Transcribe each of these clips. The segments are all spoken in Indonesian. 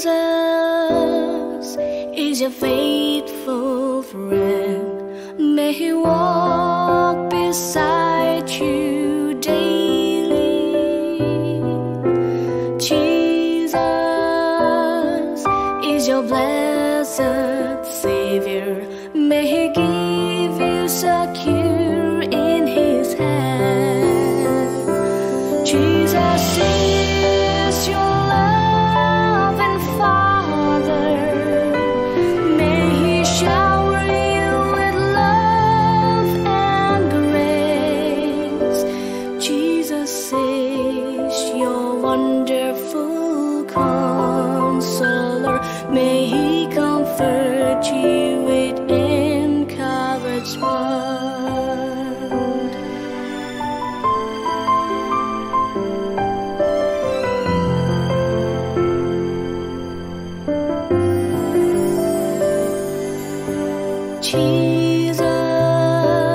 Jesus is your faithful friend. May He walk beside you daily. Jesus is your blessed Savior. May He give you secure in His hand. Jesus is your loving Father. May He shower you with love and grace. Jesus is your wonderful Counselor. May He comfort you with encouragement.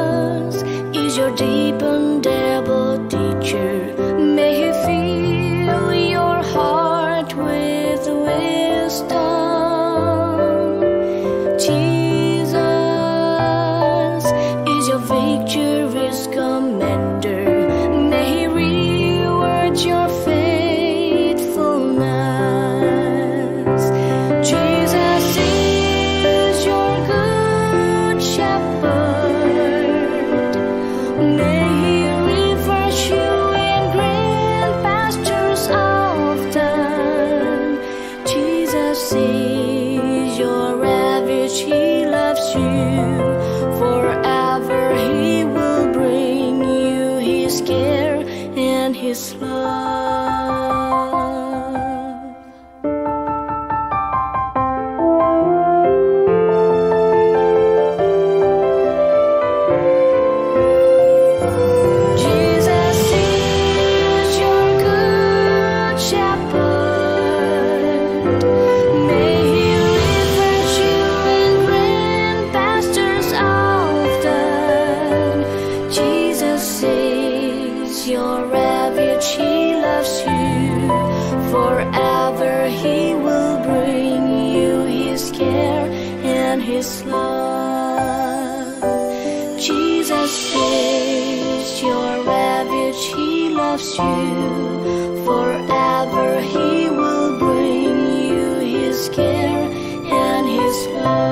Jesus is your dependable teacher. May He fill your heart with wisdom. Jesus is your victorious commander. May He reward your faithfulness. Jesus is your good shepherd. May He refresh you in green pastures often. Jesus is your refuge. He loves you forever. He will bring you His care and His love. Jesus is your good shepherd. May He refresh you in green pastures often. Jesus is your refuge. He loves you forever. He will bring you His care and His love. Jesus is your refuge. He loves you forever. He will bring you His care and His love.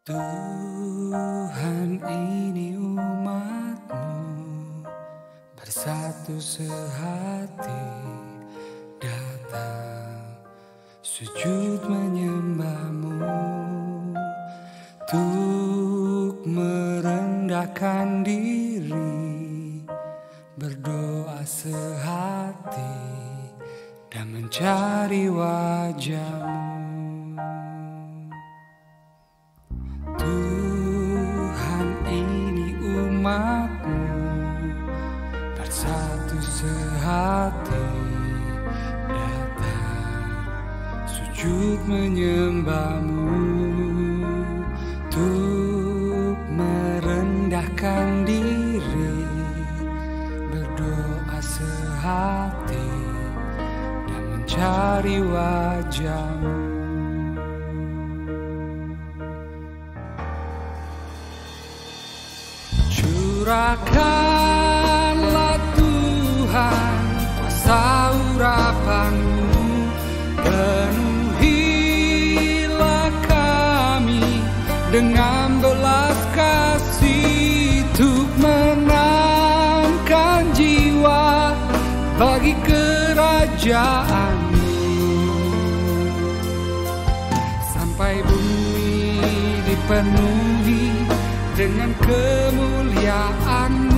Tuhan, ini umat-Mu bersatu sehati, datang sujud menyembah-Mu, untuk merendahkan diri, berdoa sehati dan mencari wajah-Mu. Tuhan, ini umat-Mu bersatu sehati, datang sujud menyembah-Mu, untuk merendahkan diri, berdoa sehati dan mencari wajah-Mu. Curahkanlah Tuhan kuasa urapan-Mu, penuhilah kami dengan belas kasih, untuk menangkan jiwa bagi kerajaan-Mu, sampai bumi dipenuhi dengan kemuliaan-Mu.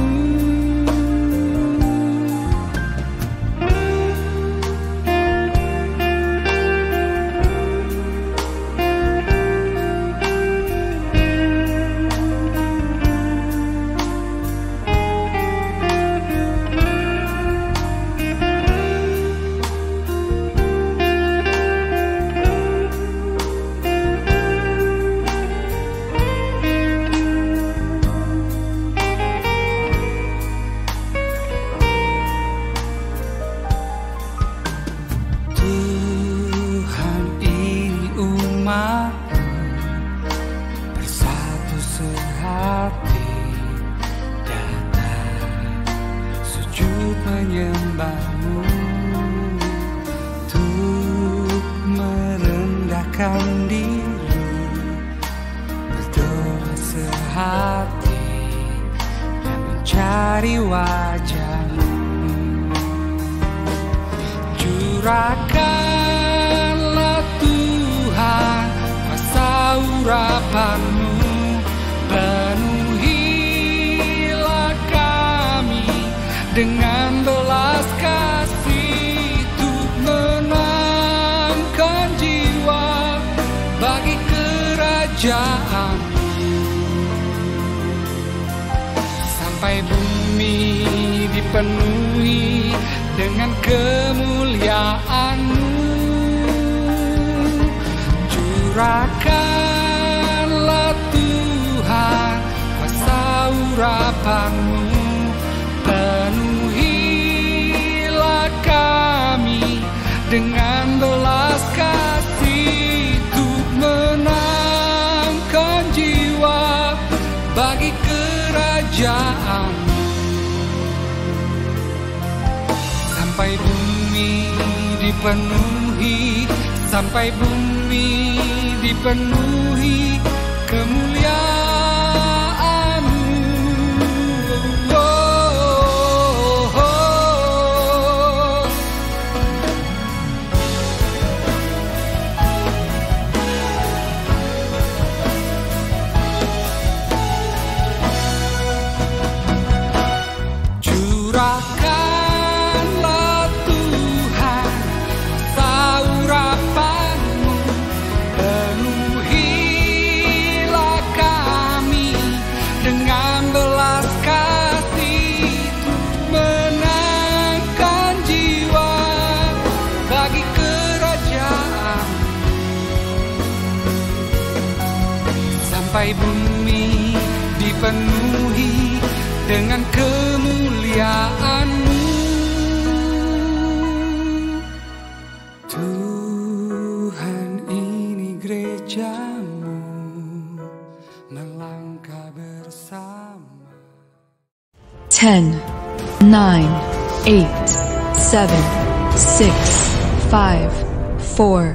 Bersatu sehati, datang sujud menyembah-Mu, untuk merendahkan diri, berdoa sehati dan mencari wajah-Mu. Curahkanlah Tuhan kuasa urapan-Mu, penuhilah kami dengan belas kasih, untuk menangkan jiwa bagi kerajaan-Mu, sampai bumi dipenuhi dengan kemuliaan-Mu. Curahkanlah Tuhan kuasa urapan-Mu, penuhilah kami dengan belas kasih, untuk menangkan jiwa bagi kerajaan-Mu, sampai bumi dipenuhi, sampai bumi dipenuhi kemuliaan-Mu. Curahkanlah Tuhan kuasa urapan-Mu, penuhilah kami dengan belas kasih, untuk menangkan jiwa bagi kerajaan, sampai bumi dipenuhi dengan kemuliaan-Mu. Tuhan, ini gereja-Mu melangkah bersama. 10, 9, 8, 7, 6, 5, 4,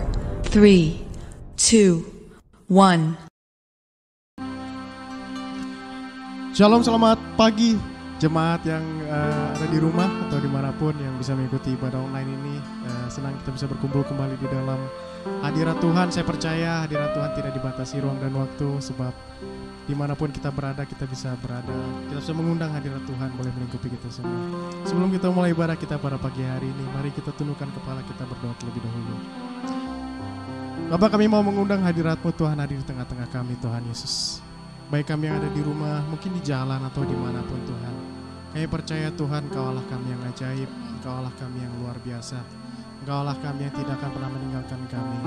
3, 2, 1. Shalom, selamat pagi jemaat yang ada di rumah atau dimanapun yang bisa mengikuti ibadah online ini. Senang kita bisa berkumpul kembali di dalam hadirat Tuhan. Saya percaya hadirat Tuhan tidak dibatasi ruang dan waktu, sebab dimanapun kita berada, kita bisa berada. Kita bisa mengundang hadirat Tuhan, boleh melingkupi kita semua. Sebelum kita mulai ibadah kita pada pagi hari ini, mari kita tundukkan kepala kita, berdoa terlebih dahulu. Bapak, kami mau mengundang hadirat-Mu Tuhan, hadir di tengah-tengah kami Tuhan Yesus. Baik kami yang ada di rumah, mungkin di jalan atau dimanapun Tuhan. Kami percaya Tuhan, Engkau Allah kami yang ajaib, Engkau Allah kami yang luar biasa. Engkau Allah kami yang tidak akan pernah meninggalkan kami.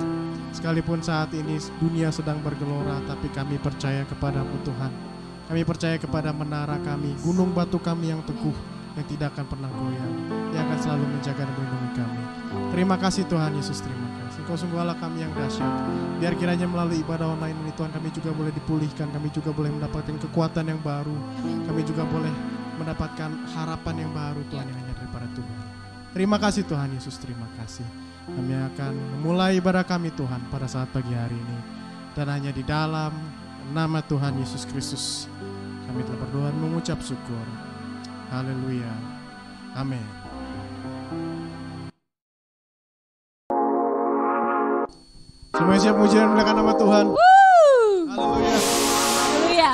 Sekalipun saat ini dunia sedang bergelora, tapi kami percaya kepada-Mu Tuhan. Kami percaya kepada menara kami, gunung batu kami yang teguh, yang tidak akan pernah goyang, yang akan selalu menjaga dan melindungi kami. Terima kasih Tuhan Yesus, terima kasih. Engkau sungguh Allah kami yang dahsyat. Biar kiranya melalui ibadah online ini Tuhan, kami juga boleh dipulihkan, kami juga boleh mendapatkan kekuatan yang baru, kami juga boleh mendapatkan harapan yang baru Tuhan, yang hanya daripada Tuhan. Terima kasih Tuhan Yesus, terima kasih. Kami akan memulai ibadah kami Tuhan pada saat pagi hari ini, dan hanya di dalam nama Tuhan Yesus Kristus kami telah berdoa dan mengucap syukur. Haleluya, amin. Semuanya siap muji dan memuliakan nama Tuhan. Haleluya. Haleluya.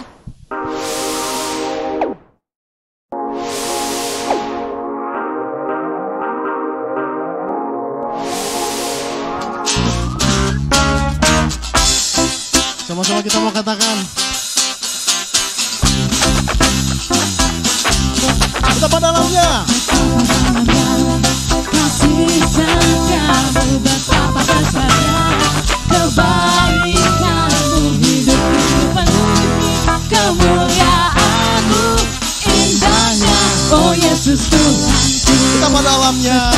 Sama-sama kita mau katakan, betapa dalamnya kasih setiamu, betapa besarnya kebaikanmu, hidupku penuhi kemuliaanmu, indahnya oh Yesus Tuhanku. betapa dalamnya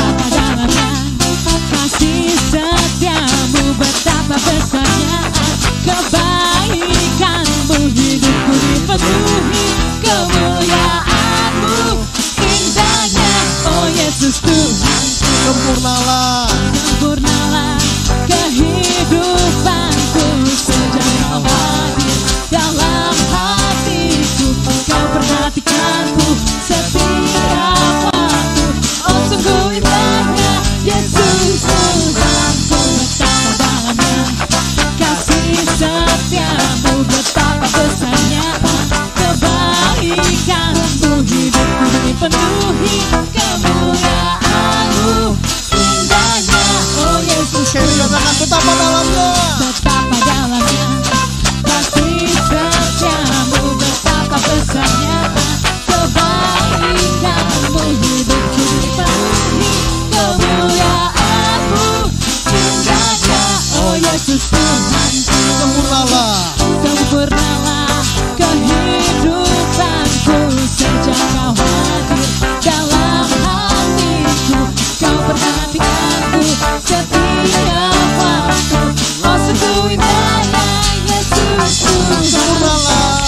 Kasih setiamu, betapa besarnya kebaikanmu, hidupku dipenuhi kemuliaanmu, indahnya oh Yesus Tuhanku. sempurnalah kehidupanku, sejak kau hadir dalam hatiku, kau perhatikanku setiap waktu. Oh sungguh indahnya Yesus Tuhanku, betapa dalamnya kasih setiamu, betapa besarnya kebaikanmu, hidupku dipenuhi kemuliaanmu, indahnya oh Yesus katakan betapa dalamnya kasih setiamu, betapa besarnya kebaikanmu, hidupku dipenuhi kemuliaanmu, indahnya oh Yesus Tuhanku. Sempurnalah kehidupanku, sejak kau hadir dalam hatiku, kau perhatikanku setiap waktu. Oh sungguh indahnya Yesus Tuhan. Sempurnalah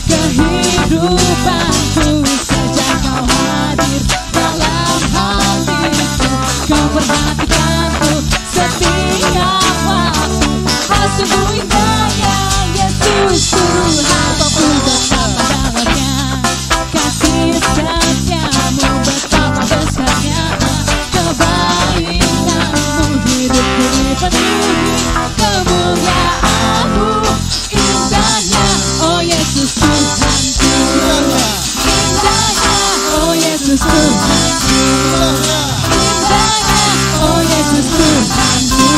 kehidupanku, sejak kau hadir dalam hatiku, kau perhatikanku setiap waktu. Oh sungguh indahnya Yesus Tuhanku, betapa dalamnya kasih setiamu, betapa besarnya kebaikanmu, hidupku dipenuhi kemuliaanmu, indahnya oh Yesus Tuhanku, indahnya oh Yesus Tuhanku, indahnya oh Yesus Tuhanku.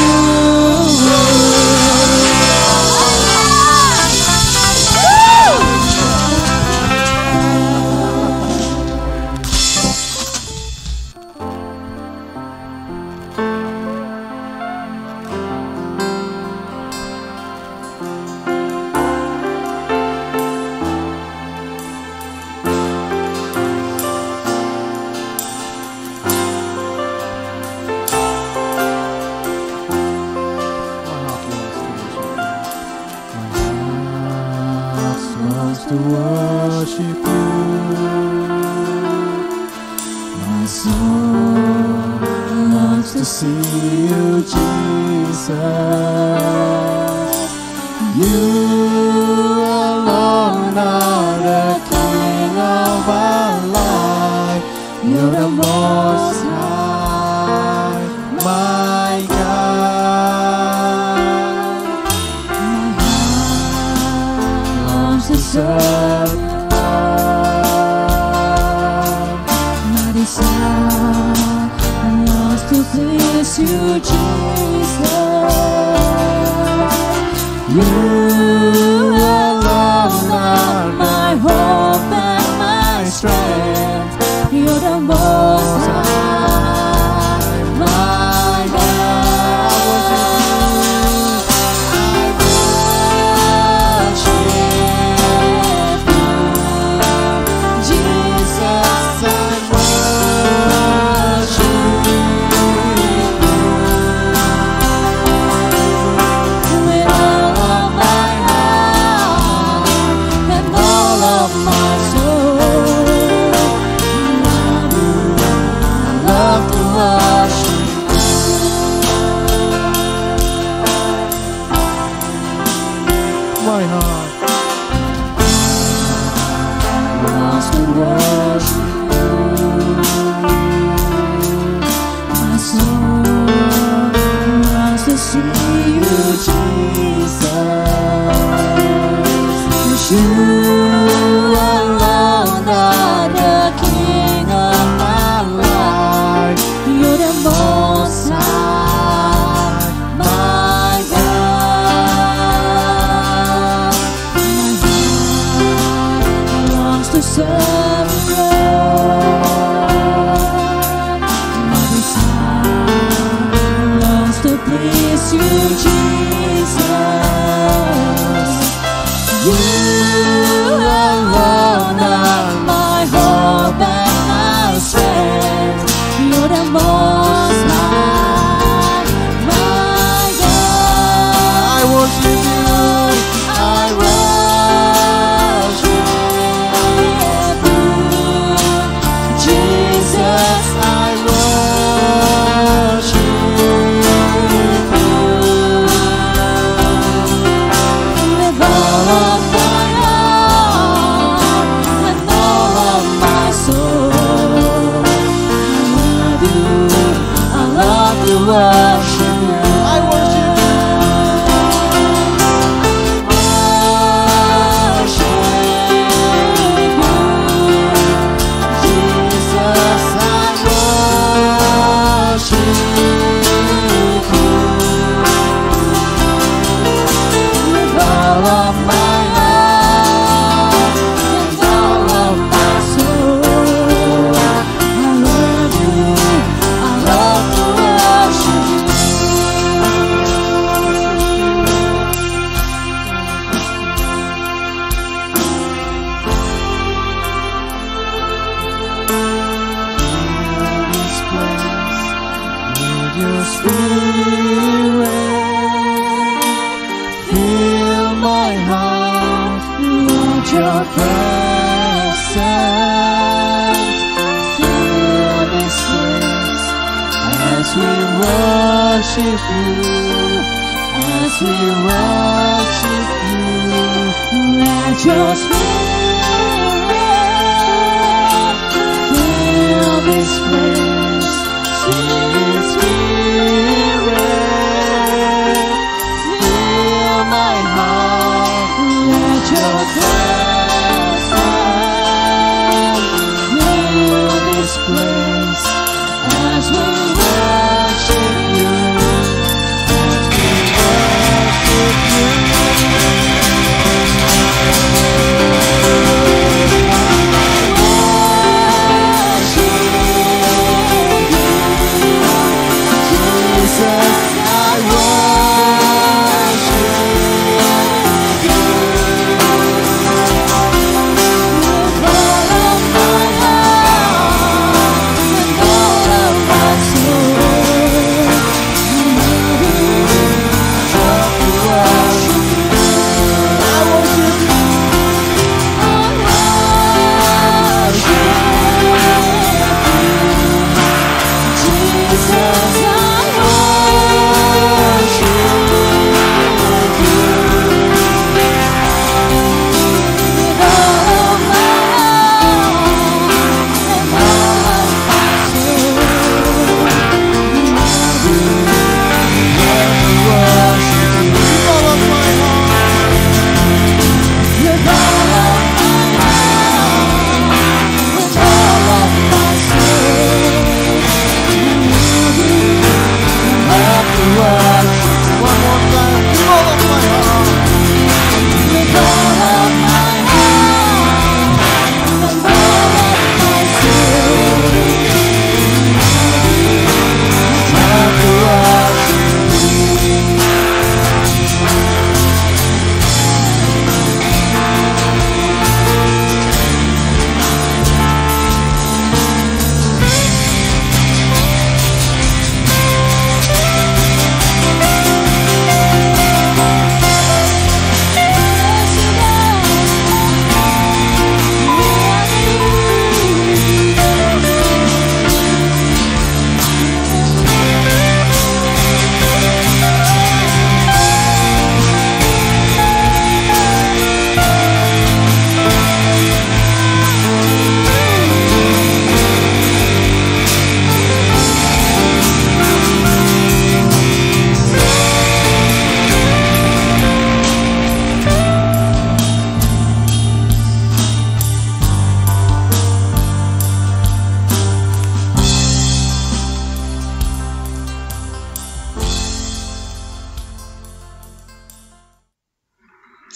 To worship you, my soul longs to see you, Jesus. You alone another King of my life. You're the Most High, my God. My heart longs to serve you. My desire longs to please you, Jesus. You alone are my hope and my strength. You're the Most High, my God. I worship you, Jesus. I worship you with all of my heart and all of my soul. Love to worship My heart loves to worship you. My soul longs to see you, Jesus. You alone are the King of my life. You're the Most High, my God. My heart longs to serve you, Lord. My desire longs to please you, Jesus. You alone are my hope and my strength. You're the Most High, my God. I worship you. I worship you, Jesus. I worship you with all of my heart and all of my soul. I love to worship you. I worship you. Jesus, I worship you with all of my heart and all of my soul. I love you. I love to worship you. With your spirit, fill my heart. Let your presence fill this place As we worship you, as we worship you. Let your spirit fill this place. Sweet Spirit, fill my heart. Let your presence fill this place as we worship you. As we worship you.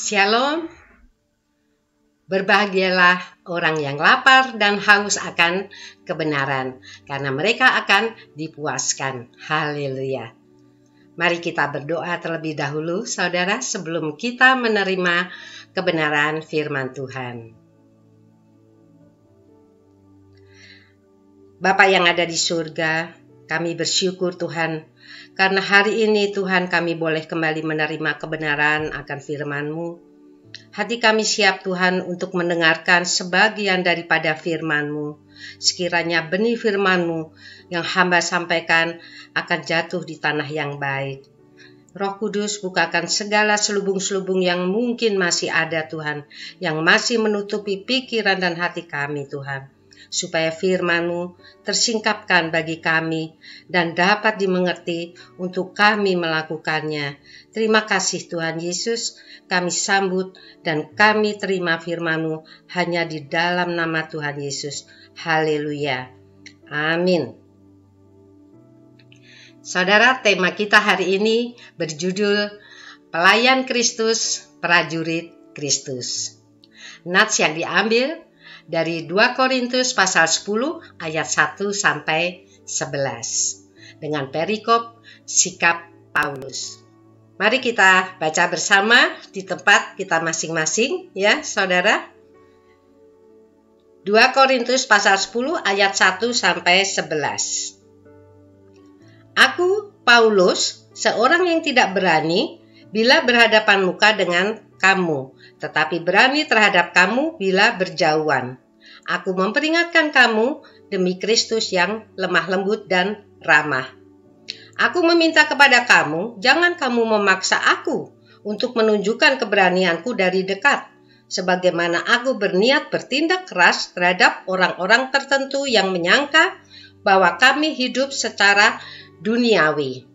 Shalom. Berbahagialah orang yang lapar dan haus akan kebenaran, karena mereka akan dipuaskan. Haleluya. Mari kita berdoa terlebih dahulu, saudara, sebelum kita menerima kebenaran firman Tuhan. Bapa yang ada di surga, kami bersyukur Tuhan, karena hari ini Tuhan kami boleh kembali menerima kebenaran akan firman-Mu. Hati kami siap Tuhan untuk mendengarkan sebagian daripada firman-Mu. Sekiranya benih firman-Mu yang hamba sampaikan akan jatuh di tanah yang baik. Roh Kudus, bukakan segala selubung-selubung yang mungkin masih ada Tuhan, yang masih menutupi pikiran dan hati kami Tuhan, supaya firman-Mu tersingkapkan bagi kami dan dapat dimengerti untuk kami melakukannya. Terima kasih Tuhan Yesus, kami sambut dan kami terima firman-Mu hanya di dalam nama Tuhan Yesus. Haleluya. Amin. Saudara, tema kita hari ini berjudul Pelayan Kristus, Prajurit Kristus. Nats yang diambil dari 2 Korintus pasal 10 ayat 1 sampai 11 dengan perikop sikap Paulus. Mari kita baca bersama di tempat kita masing-masing ya, saudara. 2 Korintus pasal 10 ayat 1 sampai 11. Aku, Paulus, seorang yang tidak berani bila berhadapan muka dengan kamu, tetapi berani terhadap kamu bila berjauhan. Aku memperingatkan kamu demi Kristus yang lemah lembut dan ramah. Aku meminta kepada kamu, jangan kamu memaksa aku untuk menunjukkan keberanianku dari dekat, sebagaimana aku berniat bertindak keras terhadap orang-orang tertentu yang menyangka bahwa kami hidup secara duniawi.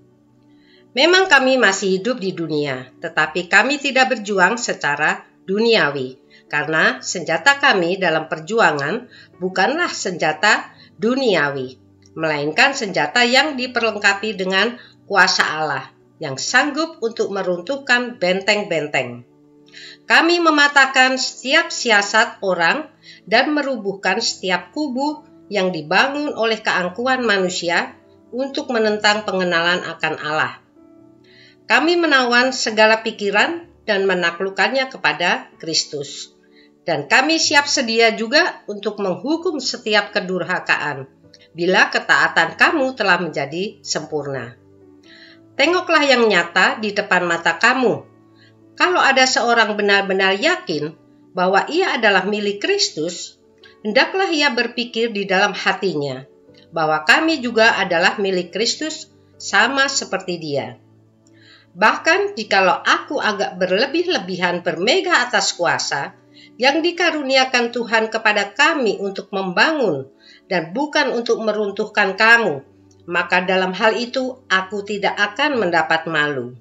Memang kami masih hidup di dunia, tetapi kami tidak berjuang secara duniawi, karena senjata kami dalam perjuangan bukanlah senjata duniawi, melainkan senjata yang diperlengkapi dengan kuasa Allah, yang sanggup untuk meruntuhkan benteng-benteng. Kami mematahkan setiap siasat orang dan merubuhkan setiap kubu yang dibangun oleh keangkuhan manusia untuk menentang pengenalan akan Allah. Kami menawan segala pikiran dan menaklukkannya kepada Kristus. Dan kami siap sedia juga untuk menghukum setiap kedurhakaan, bila ketaatan kamu telah menjadi sempurna. Tengoklah yang nyata di depan mata kamu. Kalau ada seorang benar-benar yakin bahwa ia adalah milik Kristus, hendaklah ia berpikir di dalam hatinya, bahwa kami juga adalah milik Kristus sama seperti dia. Bahkan jikalau aku agak berlebih-lebihan bermegah atas kuasa yang dikaruniakan Tuhan kepada kami untuk membangun dan bukan untuk meruntuhkan kamu, maka dalam hal itu aku tidak akan mendapat malu.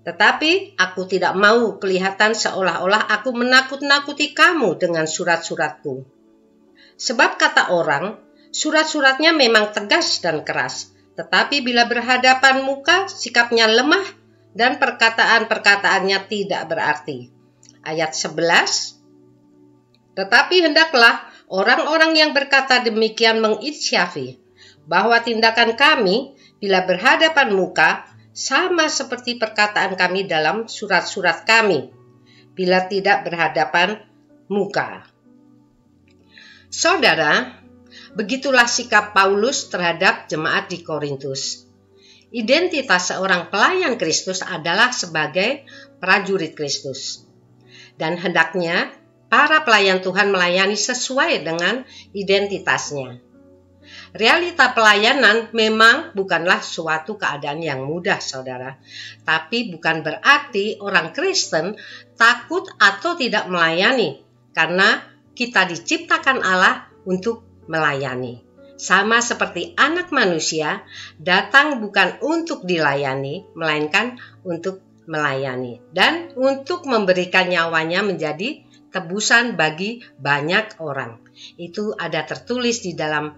Tetapi aku tidak mau kelihatan seolah-olah aku menakut-nakuti kamu dengan surat-suratku. Sebab kata orang, surat-suratnya memang tegas dan keras, tetapi bila berhadapan muka, sikapnya lemah dan perkataan-perkataannya tidak berarti. Ayat 11. Tetapi hendaklah orang-orang yang berkata demikian menginsyafi bahwa tindakan kami bila berhadapan muka sama seperti perkataan kami dalam surat-surat kami bila tidak berhadapan muka. Saudara, begitulah sikap Paulus terhadap jemaat di Korintus. Identitas seorang pelayan Kristus adalah sebagai prajurit Kristus. Dan hendaknya para pelayan Tuhan melayani sesuai dengan identitasnya. Realita pelayanan memang bukanlah suatu keadaan yang mudah, saudara. Tapi bukan berarti orang Kristen takut atau tidak melayani, karena kita diciptakan Allah untuk melayani. Sama seperti anak manusia datang bukan untuk dilayani, melainkan untuk melayani. Dan untuk memberikan nyawanya menjadi tebusan bagi banyak orang. Itu ada tertulis di dalam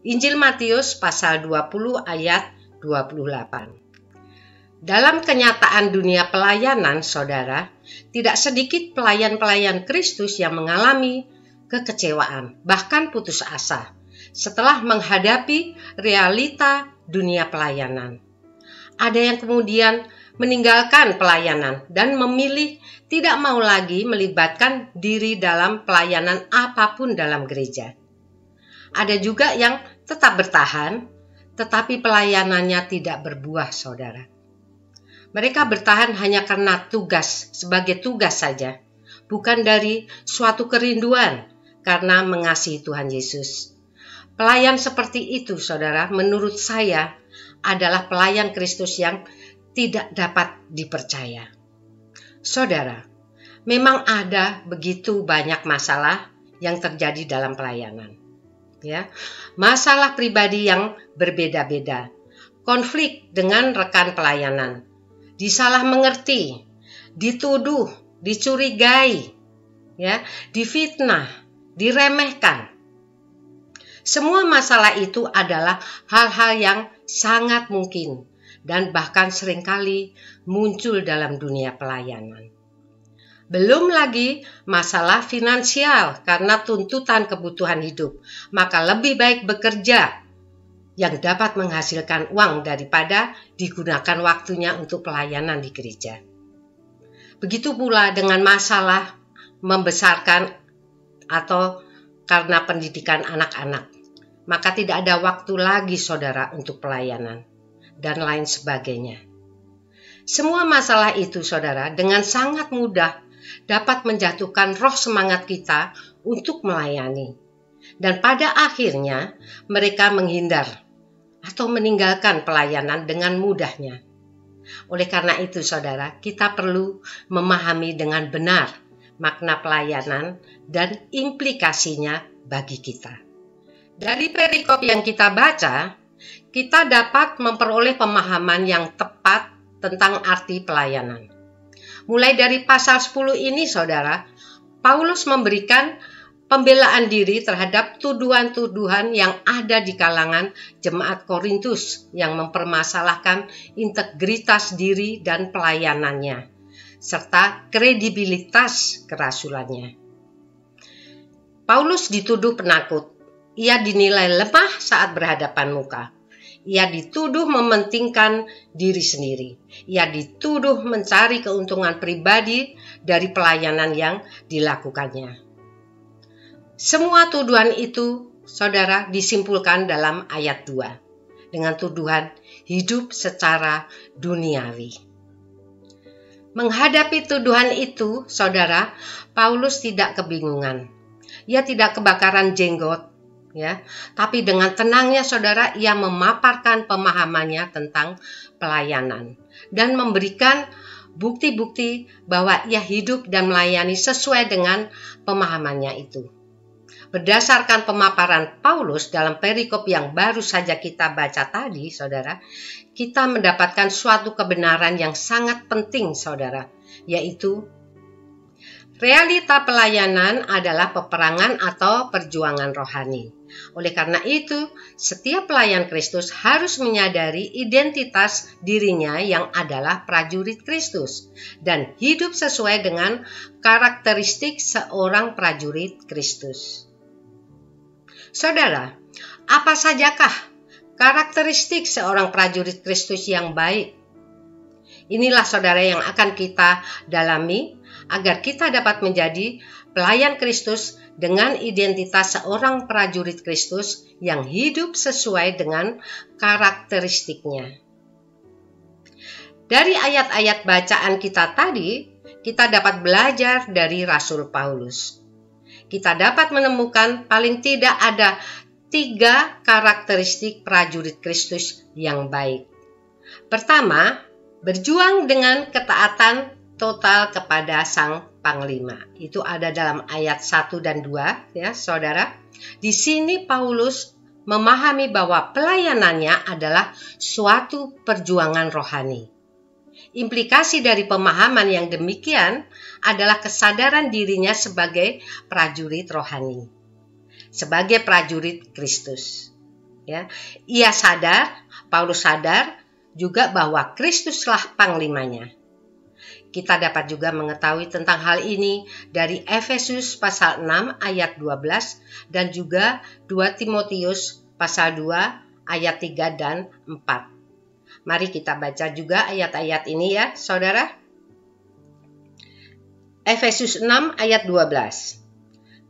Injil Matius pasal 20 ayat 28. Dalam kenyataan dunia pelayanan, saudara, tidak sedikit pelayan-pelayan Kristus yang mengalami kekecewaan, bahkan putus asa, setelah menghadapi realita dunia pelayanan. Ada yang kemudian meninggalkan pelayanan dan memilih tidak mau lagi melibatkan diri dalam pelayanan apapun dalam gereja. Ada juga yang tetap bertahan, tetapi pelayanannya tidak berbuah, saudara. Mereka bertahan hanya karena tugas, sebagai tugas saja, bukan dari suatu kerinduan karena mengasihi Tuhan Yesus. Pelayan seperti itu, saudara, menurut saya adalah pelayan Kristus yang tidak dapat dipercaya. Saudara, memang ada begitu banyak masalah yang terjadi dalam pelayanan. Ya, masalah pribadi yang berbeda-beda, konflik dengan rekan pelayanan, disalah mengerti, dituduh, dicurigai, ya, difitnah, diremehkan. Semua masalah itu adalah hal-hal yang sangat mungkin dan bahkan seringkali muncul dalam dunia pelayanan. Belum lagi masalah finansial karena tuntutan kebutuhan hidup, maka lebih baik bekerja yang dapat menghasilkan uang daripada digunakan waktunya untuk pelayanan di gereja. Begitu pula dengan masalah membesarkan atau karena pendidikan anak-anak, maka tidak ada waktu lagi, saudara, untuk pelayanan dan lain sebagainya. Semua masalah itu, saudara, dengan sangat mudah dapat menjatuhkan roh semangat kita untuk melayani. Dan pada akhirnya mereka menghindar atau meninggalkan pelayanan dengan mudahnya. Oleh karena itu, saudara, kita perlu memahami dengan benar makna pelayanan dan implikasinya bagi kita. Dari perikop yang kita baca, kita dapat memperoleh pemahaman yang tepat tentang arti pelayanan. Mulai dari pasal 10 ini, saudara, Paulus memberikan pembelaan diri terhadap tuduhan-tuduhan yang ada di kalangan jemaat Korintus yang mempermasalahkan integritas diri dan pelayanannya, serta kredibilitas kerasulannya. Paulus dituduh penakut. Ia dinilai lemah saat berhadapan muka. Ia dituduh mementingkan diri sendiri. Ia dituduh mencari keuntungan pribadi dari pelayanan yang dilakukannya. Semua tuduhan itu, saudara, disimpulkan dalam ayat 2 dengan tuduhan hidup secara duniawi. Menghadapi tuduhan itu, saudara, Paulus tidak kebingungan. Ia tidak kebakaran jenggot, ya, tapi dengan tenangnya, saudara, ia memaparkan pemahamannya tentang pelayanan dan memberikan bukti-bukti bahwa ia hidup dan melayani sesuai dengan pemahamannya itu. Berdasarkan pemaparan Paulus dalam perikop yang baru saja kita baca tadi, saudara, kita mendapatkan suatu kebenaran yang sangat penting, saudara, yaitu realita pelayanan adalah peperangan atau perjuangan rohani. Oleh karena itu, setiap pelayan Kristus harus menyadari identitas dirinya yang adalah prajurit Kristus dan hidup sesuai dengan karakteristik seorang prajurit Kristus. Saudara, apa sajakah karakteristik seorang prajurit Kristus yang baik? Inilah, saudara, yang akan kita dalami agar kita dapat menjadi pelayan Kristus dengan identitas seorang prajurit Kristus yang hidup sesuai dengan karakteristiknya. Dari ayat-ayat bacaan kita tadi, kita dapat belajar dari Rasul Paulus. Kita dapat menemukan paling tidak ada 3 karakteristik prajurit Kristus yang baik. Pertama, berjuang dengan ketaatan total kepada Sang Panglima. Itu ada dalam ayat 1 dan 2, ya, saudara. Di sini Paulus memahami bahwa pelayanannya adalah suatu perjuangan rohani. Implikasi dari pemahaman yang demikian adalah kesadaran dirinya sebagai prajurit rohani, sebagai prajurit Kristus. Ya, Paulus sadar juga bahwa Kristuslah panglimanya. Kita dapat juga mengetahui tentang hal ini dari Efesus pasal 6 ayat 12 dan juga 2 Timotius pasal 2 ayat 3 dan 4. Mari kita baca juga ayat-ayat ini ya, saudara. Efesus 6 ayat 12.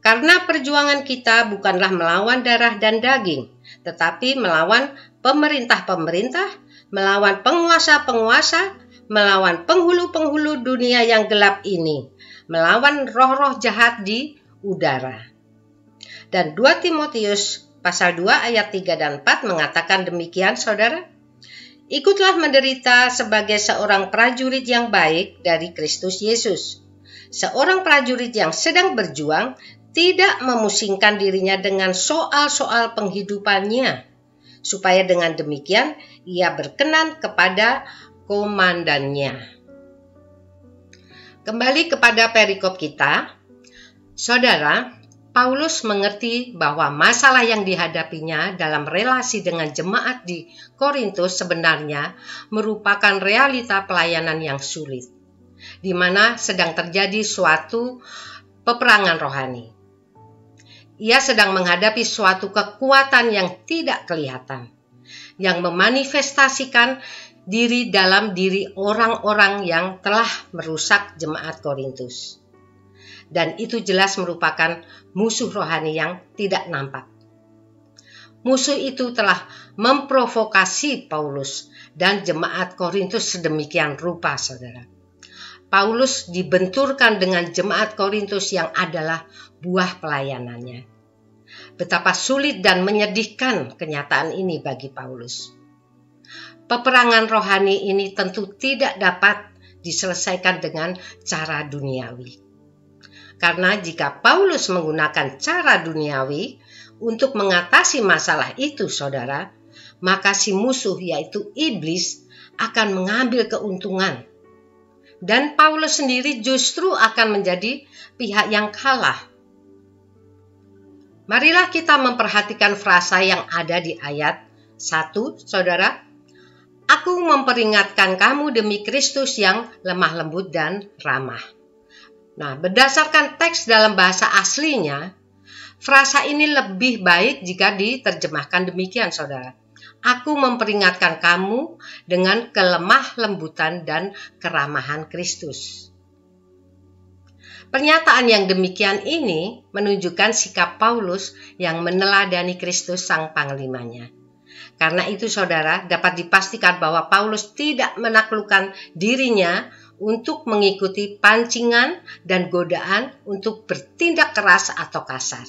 Karena perjuangan kita bukanlah melawan darah dan daging, tetapi melawan pemerintah-pemerintah, melawan penguasa-penguasa, melawan penghulu-penghulu dunia yang gelap ini, melawan roh-roh jahat di udara. Dan 2 Timotius pasal 2 ayat 3 dan 4 mengatakan demikian, saudara. Ikutlah menderita sebagai seorang prajurit yang baik dari Kristus Yesus. Seorang prajurit yang sedang berjuang tidak memusingkan dirinya dengan soal-soal penghidupannya, supaya dengan demikian ia berkenan kepada komandannya. Kembali kepada perikop kita, saudara, Paulus mengerti bahwa masalah yang dihadapinya dalam relasi dengan jemaat di Korintus sebenarnya merupakan realita pelayanan yang sulit, di mana sedang terjadi suatu peperangan rohani. Ia sedang menghadapi suatu kekuatan yang tidak kelihatan, yang memanifestasikan diri dalam diri orang-orang yang telah merusak jemaat Korintus. Dan itu jelas merupakan musuh rohani yang tidak nampak. Musuh itu telah memprovokasi Paulus dan jemaat Korintus sedemikian rupa, saudara. Paulus dibenturkan dengan jemaat Korintus yang adalah buah pelayanannya. Betapa sulit dan menyedihkan kenyataan ini bagi Paulus. Peperangan rohani ini tentu tidak dapat diselesaikan dengan cara duniawi. Karena jika Paulus menggunakan cara duniawi untuk mengatasi masalah itu, saudara, maka si musuh yaitu iblis akan mengambil keuntungan. Dan Paulus sendiri justru akan menjadi pihak yang kalah. Marilah kita memperhatikan frasa yang ada di ayat 1, saudara. Aku memperingatkan kamu demi Kristus yang lemah lembut dan ramah. Nah, berdasarkan teks dalam bahasa aslinya, frasa ini lebih baik jika diterjemahkan demikian, saudara. Aku memperingatkan kamu dengan kelemah lembutan dan keramahan Kristus. Pernyataan yang demikian ini menunjukkan sikap Paulus yang meneladani Kristus sang panglimanya. Karena itu, saudara, dapat dipastikan bahwa Paulus tidak menaklukkan dirinya untuk mengikuti pancingan dan godaan untuk bertindak keras atau kasar.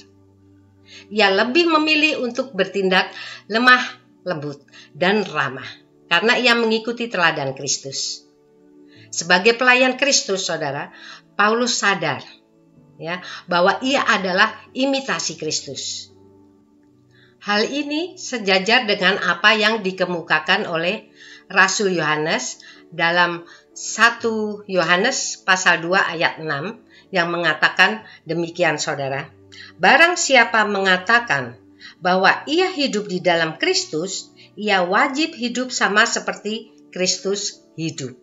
Ia lebih memilih untuk bertindak lemah lembut dan ramah, karena ia mengikuti teladan Kristus. Sebagai pelayan Kristus, saudara, Paulus sadar bahwa ia adalah imitasi Kristus. Hal ini sejajar dengan apa yang dikemukakan oleh Rasul Yohanes dalam 1 Yohanes pasal 2 ayat 6 yang mengatakan demikian, saudara. Barang siapa mengatakan bahwa ia hidup di dalam Kristus, ia wajib hidup sama seperti Kristus hidup.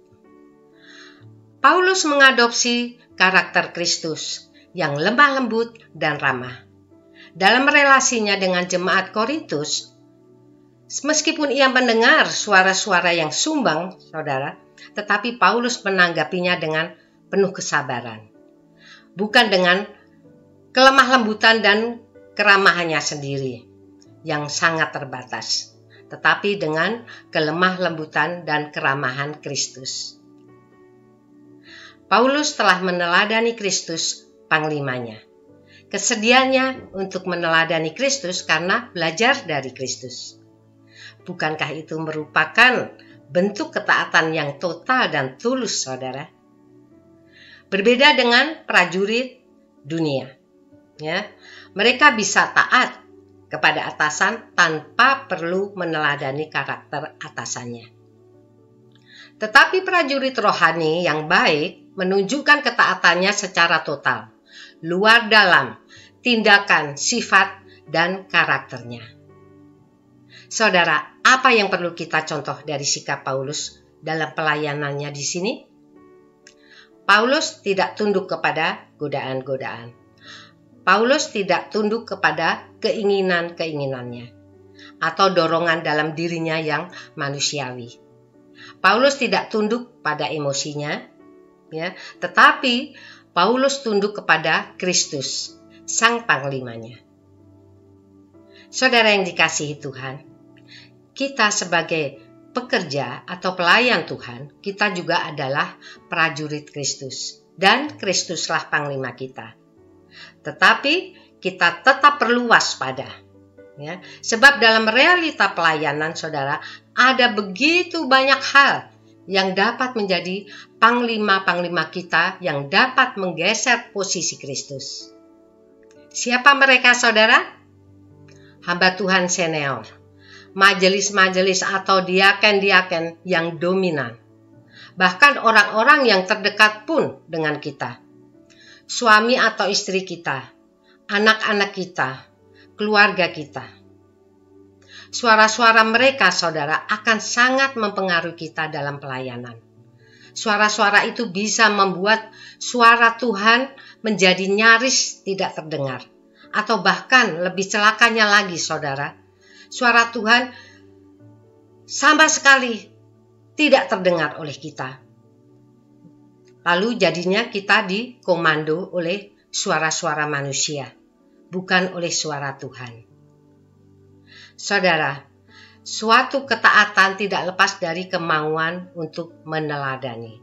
Paulus mengadopsi karakter Kristus yang lemah lembut dan ramah. Dalam relasinya dengan jemaat Korintus, meskipun ia mendengar suara-suara yang sumbang, saudara, tetapi Paulus menanggapinya dengan penuh kesabaran. Bukan dengan kelemah lembutan dan keramahannya sendiri yang sangat terbatas, tetapi dengan kelemah lembutan dan keramahan Kristus. Paulus telah meneladani Kristus panglimanya. Kesediaannya untuk meneladani Kristus karena belajar dari Kristus. Bukankah itu merupakan bentuk ketaatan yang total dan tulus, saudara? Berbeda dengan prajurit dunia. Mereka bisa taat kepada atasan tanpa perlu meneladani karakter atasannya. Tetapi prajurit rohani yang baik menunjukkan ketaatannya secara total, luar dalam, tindakan, sifat, dan karakternya. Saudara, Apa yang perlu kita contoh dari sikap Paulus dalam pelayanannya di sini? Paulus tidak tunduk kepada godaan-godaan. Paulus tidak tunduk kepada keinginan-keinginannya atau dorongan dalam dirinya yang manusiawi. Paulus tidak tunduk pada emosinya, ya, tetapi Paulus tunduk kepada Kristus, Sang Panglimanya. Saudara yang dikasihi Tuhan, kita sebagai pekerja atau pelayan Tuhan, kita juga adalah prajurit Kristus, dan Kristuslah Panglima kita. Tetapi kita tetap perlu waspada, ya, sebab dalam realita pelayanan, saudara, ada begitu banyak hal yang dapat menjadi panglima-panglima kita yang dapat menggeser posisi Kristus. Siapa mereka, saudara? Hamba Tuhan senior, majelis-majelis atau diaken-diaken yang dominan, bahkan orang-orang yang terdekat pun dengan kita, suami atau istri kita, anak-anak kita, keluarga kita. Suara-suara mereka, saudara, akan sangat mempengaruhi kita dalam pelayanan. Suara-suara itu bisa membuat suara Tuhan menjadi nyaris tidak terdengar. Atau bahkan lebih celakanya lagi, saudara, suara Tuhan sama sekali tidak terdengar oleh kita. Lalu jadinya kita dikomando oleh suara-suara manusia, bukan oleh suara Tuhan. Saudara, suatu ketaatan tidak lepas dari kemauan untuk meneladani.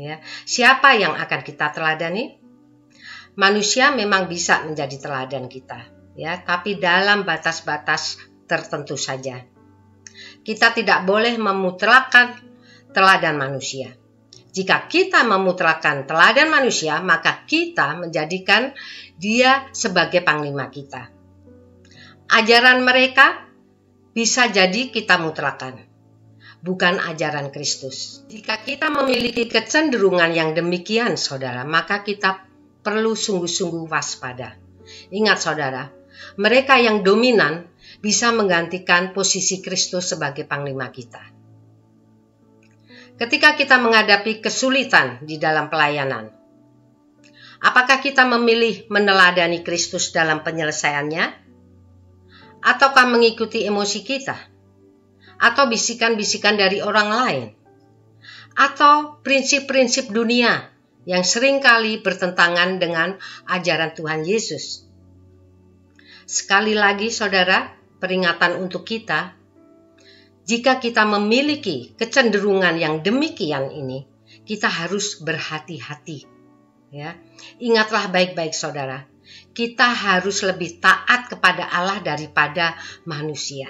Ya, siapa yang akan kita teladani? Manusia memang bisa menjadi teladan kita, ya, tapi dalam batas-batas tertentu saja. Kita tidak boleh memutlakkan teladan manusia. Jika kita memutlakkan teladan manusia, maka kita menjadikan dia sebagai panglima kita. Ajaran mereka bisa jadi kita mutlakkan, bukan ajaran Kristus. Jika kita memiliki kecenderungan yang demikian, saudara, maka kita perlu sungguh-sungguh waspada. Ingat, saudara, mereka yang dominan bisa menggantikan posisi Kristus sebagai panglima kita. Ketika kita menghadapi kesulitan di dalam pelayanan, apakah kita memilih meneladani Kristus dalam penyelesaiannya? Ataukah mengikuti emosi kita? Atau bisikan-bisikan dari orang lain? Atau prinsip-prinsip dunia yang seringkali bertentangan dengan ajaran Tuhan Yesus? Sekali lagi, saudara, peringatan untuk kita, jika kita memiliki kecenderungan yang demikian ini, kita harus berhati-hati. Ya, ingatlah baik-baik, saudara, kita harus lebih taat kepada Allah daripada manusia.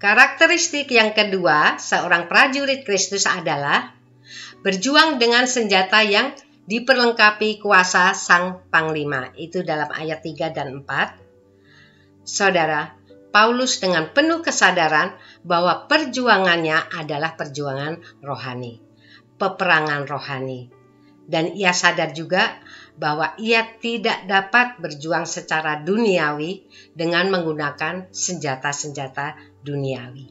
Karakteristik yang kedua seorang prajurit Kristus adalah berjuang dengan senjata yang diperlengkapi kuasa Sang Panglima. Itu dalam ayat 3 dan 4. Saudara, Paulus dengan penuh kesadaran bahwa perjuangannya adalah perjuangan rohani, peperangan rohani. Dan ia sadar juga bahwa ia tidak dapat berjuang secara duniawi dengan menggunakan senjata-senjata duniawi.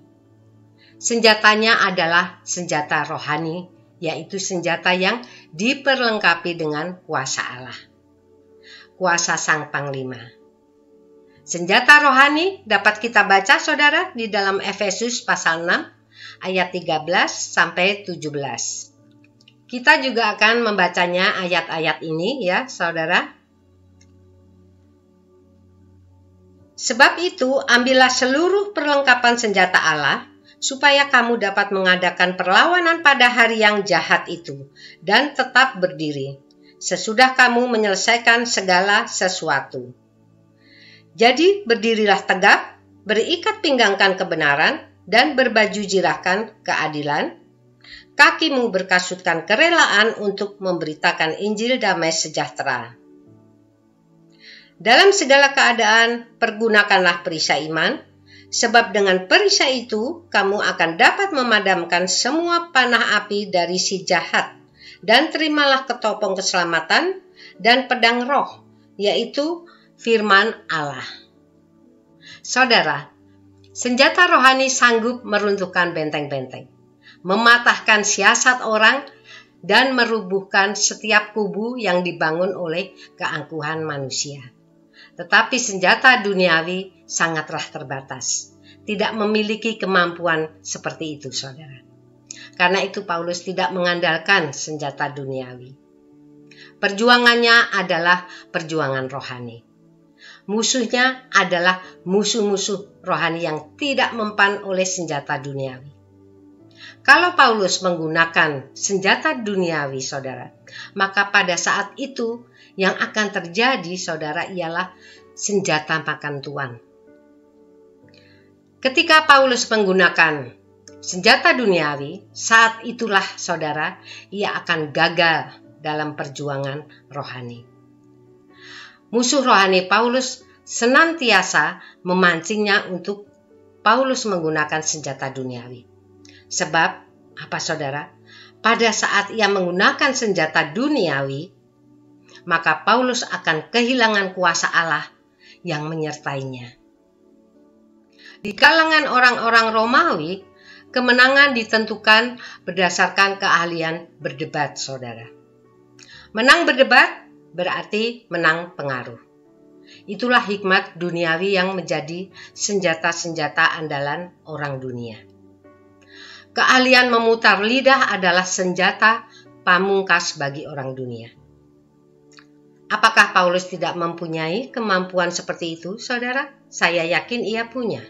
Senjatanya adalah senjata rohani, yaitu senjata yang diperlengkapi dengan kuasa Allah, kuasa Sang Panglima. Senjata rohani dapat kita baca, saudara, di dalam Efesus pasal 6 ayat 13 sampai 17. Kita juga akan membacanya ayat-ayat ini, ya, saudara. Sebab itu, ambillah seluruh perlengkapan senjata Allah, supaya kamu dapat mengadakan perlawanan pada hari yang jahat itu, dan tetap berdiri, sesudah kamu menyelesaikan segala sesuatu. Jadi berdirilah tegap, berikat pinggangkan kebenaran, dan berbaju jirahkan keadilan, kakimu berkasutkan kerelaan untuk memberitakan Injil damai sejahtera. Dalam segala keadaan, pergunakanlah perisai iman, sebab dengan perisai itu, kamu akan dapat memadamkan semua panah api dari si jahat, dan terimalah ketopong keselamatan dan pedang roh, yaitu firman Allah. Saudara, senjata rohani sanggup meruntuhkan benteng-benteng, mematahkan siasat orang, dan merubuhkan setiap kubu yang dibangun oleh keangkuhan manusia. Tetapi senjata duniawi sangatlah terbatas, tidak memiliki kemampuan seperti itu, saudara. Karena itu Paulus tidak mengandalkan senjata duniawi. Perjuangannya adalah perjuangan rohani. Musuhnya adalah musuh-musuh rohani yang tidak mempan oleh senjata duniawi. Kalau Paulus menggunakan senjata duniawi, saudara, maka pada saat itu yang akan terjadi, saudara, ialah senjata makan tuan. Ketika Paulus menggunakan senjata duniawi, saat itulah, saudara, ia akan gagal dalam perjuangan rohani. Musuh rohani Paulus senantiasa memancingnya untuk Paulus menggunakan senjata duniawi. Sebab, apa saudara? Pada saat ia menggunakan senjata duniawi, maka Paulus akan kehilangan kuasa Allah yang menyertainya. Di kalangan orang-orang Romawi, kemenangan ditentukan berdasarkan keahlian berdebat, saudara. Menang berdebat berarti menang pengaruh. Itulah hikmat duniawi yang menjadi senjata-senjata andalan orang dunia. Keahlian memutar lidah adalah senjata pamungkas bagi orang dunia. Apakah Paulus tidak mempunyai kemampuan seperti itu, saudara? Saya yakin ia punya.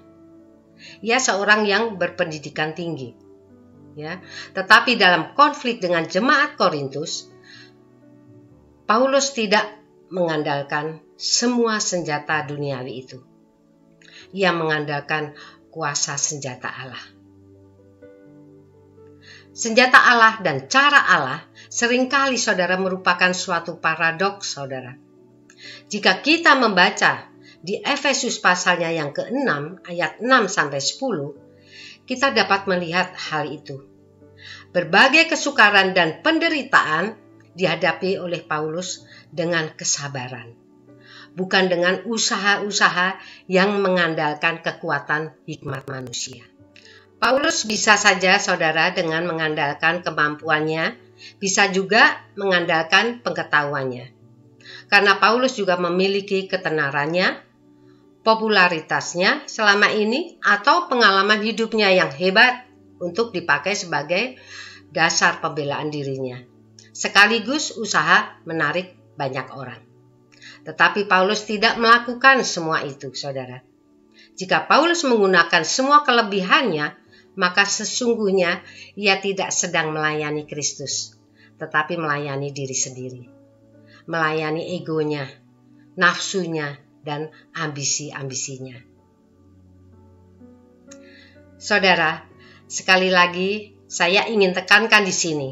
Ia seorang yang berpendidikan tinggi. Ya, tetapi dalam konflik dengan jemaat Korintus, Paulus tidak mengandalkan semua senjata duniawi itu. Ia mengandalkan kuasa senjata Allah. Senjata Allah dan cara Allah seringkali, saudara, merupakan suatu paradoks, saudara. Jika kita membaca di Efesus pasalnya yang ke-6 ayat 6-10, kita dapat melihat hal itu. Berbagai kesukaran dan penderitaan dihadapi oleh Paulus dengan kesabaran, bukan dengan usaha-usaha yang mengandalkan kekuatan hikmat manusia. Paulus bisa saja, saudara, dengan mengandalkan kemampuannya, bisa juga mengandalkan pengetahuannya. Karena Paulus juga memiliki ketenarannya, popularitasnya selama ini, atau pengalaman hidupnya yang hebat untuk dipakai sebagai dasar pembelaan dirinya. Sekaligus usaha menarik banyak orang. Tetapi Paulus tidak melakukan semua itu, saudara. Jika Paulus menggunakan semua kelebihannya, maka sesungguhnya ia tidak sedang melayani Kristus, tetapi melayani diri sendiri. Melayani egonya, nafsunya, dan ambisi-ambisinya. Saudara, sekali lagi saya ingin tekankan di sini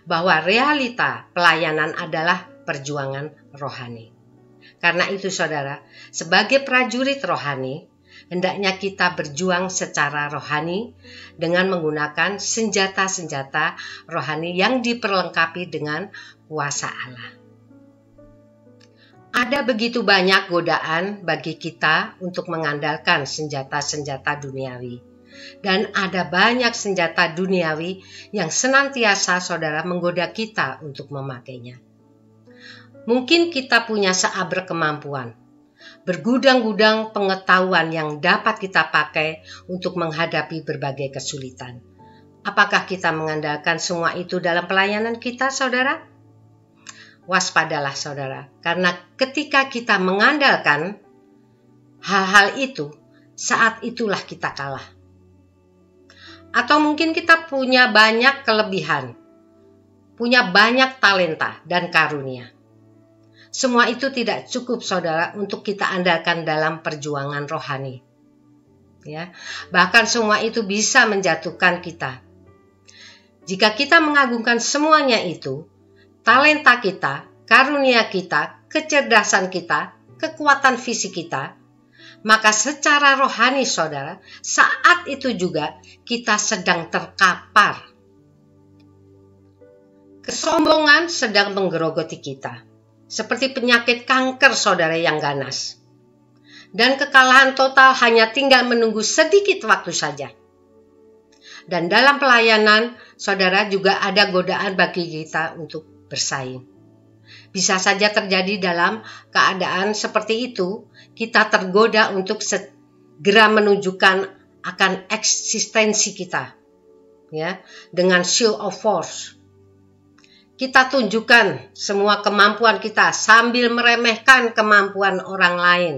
bahwa realita pelayanan adalah perjuangan rohani. Karena itu, saudara, sebagai prajurit rohani, hendaknya kita berjuang secara rohani dengan menggunakan senjata-senjata rohani yang diperlengkapi dengan kuasa Allah. Ada begitu banyak godaan bagi kita untuk mengandalkan senjata-senjata duniawi. Dan ada banyak senjata duniawi yang senantiasa, saudara, menggoda kita untuk memakainya. Mungkin kita punya seabrek kemampuan, bergudang-gudang pengetahuan yang dapat kita pakai untuk menghadapi berbagai kesulitan. Apakah kita mengandalkan semua itu dalam pelayanan kita, saudara? Waspadalah, saudara, karena ketika kita mengandalkan hal-hal itu, saat itulah kita kalah. Atau mungkin kita punya banyak kelebihan, punya banyak talenta dan karunia. Semua itu tidak cukup, saudara, untuk kita andalkan dalam perjuangan rohani. Ya, bahkan semua itu bisa menjatuhkan kita. Jika kita mengagungkan semuanya itu, talenta kita, karunia kita, kecerdasan kita, kekuatan fisik kita, maka secara rohani, saudara, saat itu juga kita sedang terkapar. Kesombongan sedang menggerogoti kita. Seperti penyakit kanker, saudara, yang ganas. dan kekalahan total hanya tinggal menunggu sedikit waktu saja. Dan dalam pelayanan, saudara, juga ada godaan bagi kita untuk bersaing. Bisa saja terjadi dalam keadaan seperti itu, kita tergoda untuk segera menunjukkan akan eksistensi kita, ya, dengan show of force. Kita tunjukkan semua kemampuan kita sambil meremehkan kemampuan orang lain.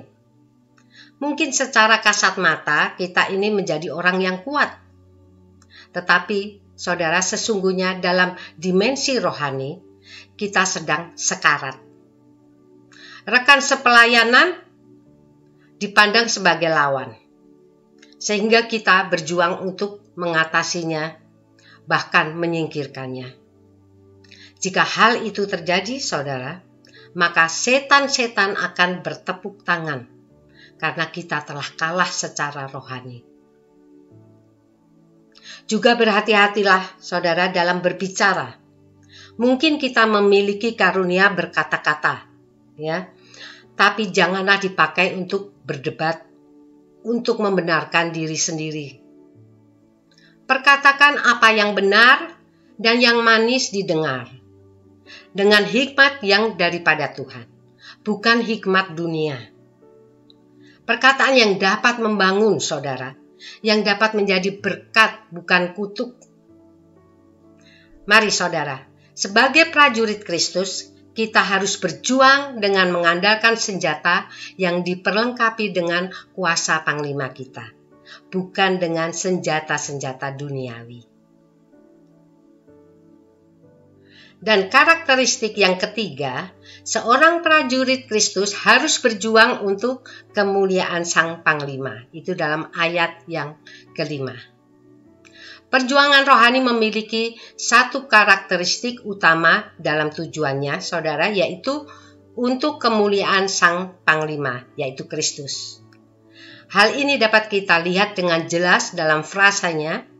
Mungkin secara kasat mata kita ini menjadi orang yang kuat. Tetapi saudara, sesungguhnya dalam dimensi rohani kita sedang sekarat. Rekan sepelayanan dipandang sebagai lawan. Sehingga kita berjuang untuk mengatasinya, bahkan menyingkirkannya. Jika hal itu terjadi, saudara, maka setan-setan akan bertepuk tangan karena kita telah kalah secara rohani. Juga berhati-hatilah, saudara, dalam berbicara. Mungkin kita memiliki karunia berkata-kata, ya, tapi janganlah dipakai untuk berdebat, untuk membenarkan diri sendiri. Perkatakan apa yang benar dan yang manis didengar, dengan hikmat yang daripada Tuhan, bukan hikmat dunia. Perkataan yang dapat membangun, saudara, yang dapat menjadi berkat, bukan kutuk. Mari saudara, sebagai prajurit Kristus, kita harus berjuang dengan mengandalkan senjata yang diperlengkapi dengan kuasa panglima kita, bukan dengan senjata-senjata duniawi. Dan karakteristik yang ketiga, seorang prajurit Kristus harus berjuang untuk kemuliaan Sang Panglima. Itu dalam ayat yang kelima. Perjuangan rohani memiliki satu karakteristik utama dalam tujuannya, saudara, yaitu untuk kemuliaan Sang Panglima, yaitu Kristus. Hal ini dapat kita lihat dengan jelas dalam frasanya,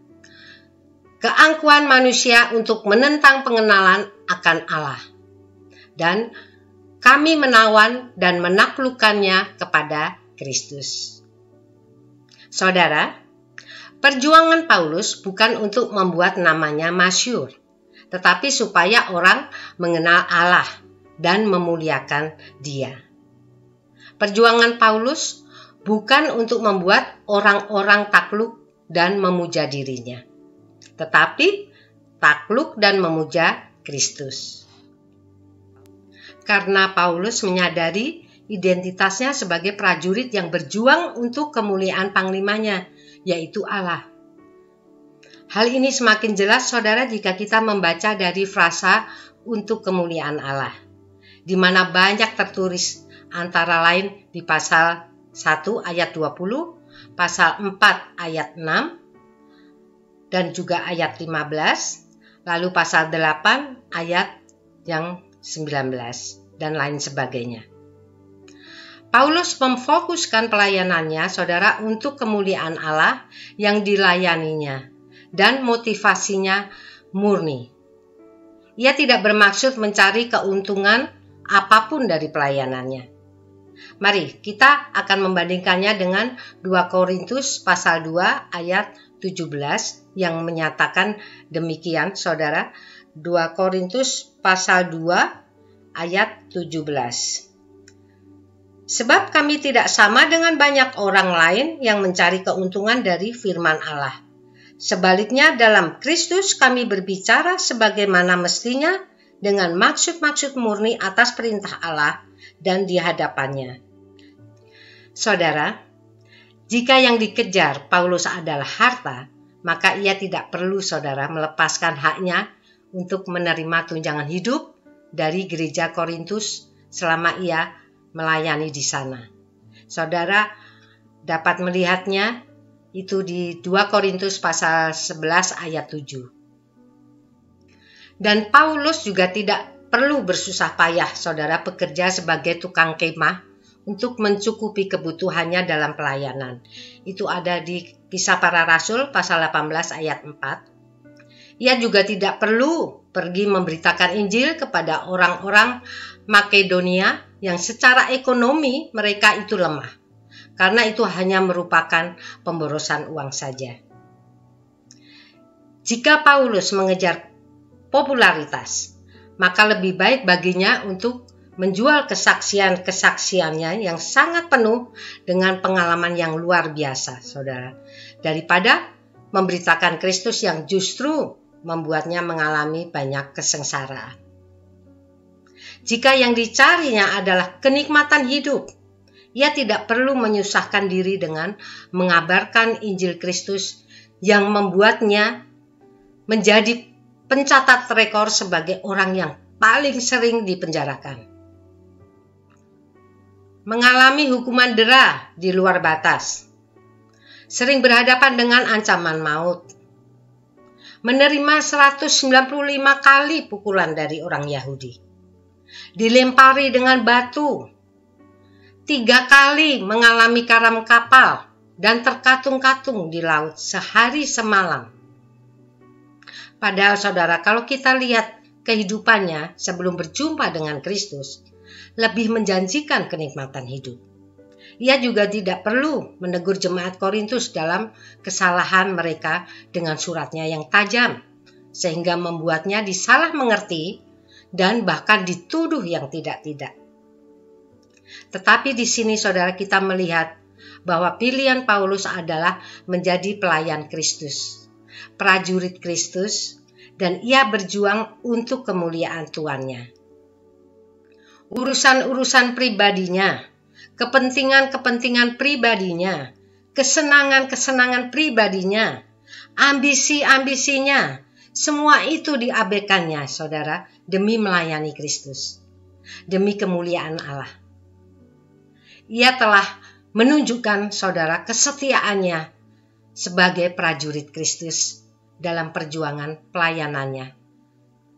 keangkuhan manusia untuk menentang pengenalan akan Allah. Dan kami menawan dan menaklukkannya kepada Kristus. Saudara, perjuangan Paulus bukan untuk membuat namanya masyhur, tetapi supaya orang mengenal Allah dan memuliakan Dia. Perjuangan Paulus bukan untuk membuat orang-orang takluk dan memuja dirinya, tetapi takluk dan memuja Kristus. Karena Paulus menyadari identitasnya sebagai prajurit yang berjuang untuk kemuliaan panglimanya, yaitu Allah. Hal ini semakin jelas, saudara, jika kita membaca dari frasa untuk kemuliaan Allah, di mana banyak tertulis, antara lain di pasal 1 ayat 20, pasal 4 ayat 6, dan juga ayat 15, lalu pasal 8 ayat yang 19, dan lain sebagainya. Paulus memfokuskan pelayanannya, saudara, untuk kemuliaan Allah yang dilayaninya, dan motivasinya murni. Ia tidak bermaksud mencari keuntungan apapun dari pelayanannya. Mari kita akan membandingkannya dengan 2 Korintus pasal 2 ayat 17 yang menyatakan demikian, saudara. 2 Korintus pasal 2 ayat 17. Sebab kami tidak sama dengan banyak orang lain yang mencari keuntungan dari firman Allah. Sebaliknya dalam Kristus kami berbicara sebagaimana mestinya dengan maksud-maksud murni atas perintah Allah dan di hadapannya. Saudara, jika yang dikejar Paulus adalah harta, maka ia tidak perlu, saudara, melepaskan haknya untuk menerima tunjangan hidup dari gereja Korintus selama ia melayani di sana. Saudara dapat melihatnya itu di 2 Korintus pasal 11 ayat 7. Dan Paulus juga tidak perlu bersusah payah, saudara, bekerja sebagai tukang kemah untuk mencukupi kebutuhannya dalam pelayanan. Itu ada di Kisah Para Rasul pasal 18 ayat 4. Ia juga tidak perlu pergi memberitakan Injil kepada orang-orang Makedonia yang secara ekonomi mereka itu lemah. karena itu hanya merupakan pemborosan uang saja. Jika Paulus mengejar popularitas, maka lebih baik baginya untuk menjual kesaksian-kesaksiannya yang sangat penuh dengan pengalaman yang luar biasa, saudara, daripada memberitakan Kristus yang justru membuatnya mengalami banyak kesengsaraan. Jika yang dicarinya adalah kenikmatan hidup, ia tidak perlu menyusahkan diri dengan mengabarkan Injil Kristus yang membuatnya menjadi pencatat rekor sebagai orang yang paling sering dipenjarakan. Mengalami hukuman dera di luar batas, sering berhadapan dengan ancaman maut, menerima 195 kali pukulan dari orang Yahudi, dilempari dengan batu, 3 kali mengalami karam kapal, dan terkatung-katung di laut sehari semalam. Padahal saudara, kalau kita lihat kehidupannya sebelum berjumpa dengan Kristus, lebih menjanjikan kenikmatan hidup. Ia juga tidak perlu menegur jemaat Korintus dalam kesalahan mereka dengan suratnya yang tajam, sehingga membuatnya disalah mengerti dan bahkan dituduh yang tidak-tidak. Tetapi di sini saudara, kita melihat bahwa pilihan Paulus adalah menjadi pelayan Kristus, prajurit Kristus, dan ia berjuang untuk kemuliaan Tuannya. Urusan-urusan pribadinya, kepentingan-kepentingan pribadinya, kesenangan-kesenangan pribadinya, ambisi-ambisinya, semua itu diabaikannya, saudara, demi melayani Kristus, demi kemuliaan Allah. Ia telah menunjukkan, saudara, kesetiaannya sebagai prajurit Kristus dalam perjuangan pelayanannya.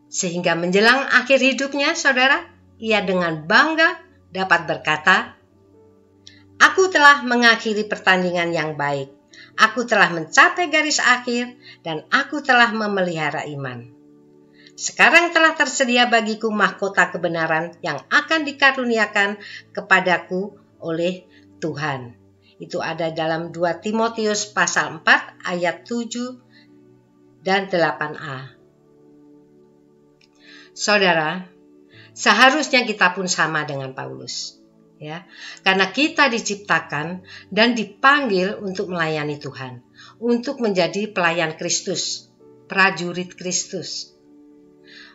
Sehingga menjelang akhir hidupnya, saudara, ia dengan bangga dapat berkata, "Aku telah mengakhiri pertandingan yang baik. Aku telah mencapai garis akhir dan aku telah memelihara iman. Sekarang telah tersedia bagiku mahkota kebenaran yang akan dikaruniakan kepadaku oleh Tuhan." Itu ada dalam 2 Timotius pasal 4 ayat 7 dan 8a. Saudara, seharusnya kita pun sama dengan Paulus, ya, karena kita diciptakan dan dipanggil untuk melayani Tuhan, untuk menjadi pelayan Kristus, prajurit Kristus.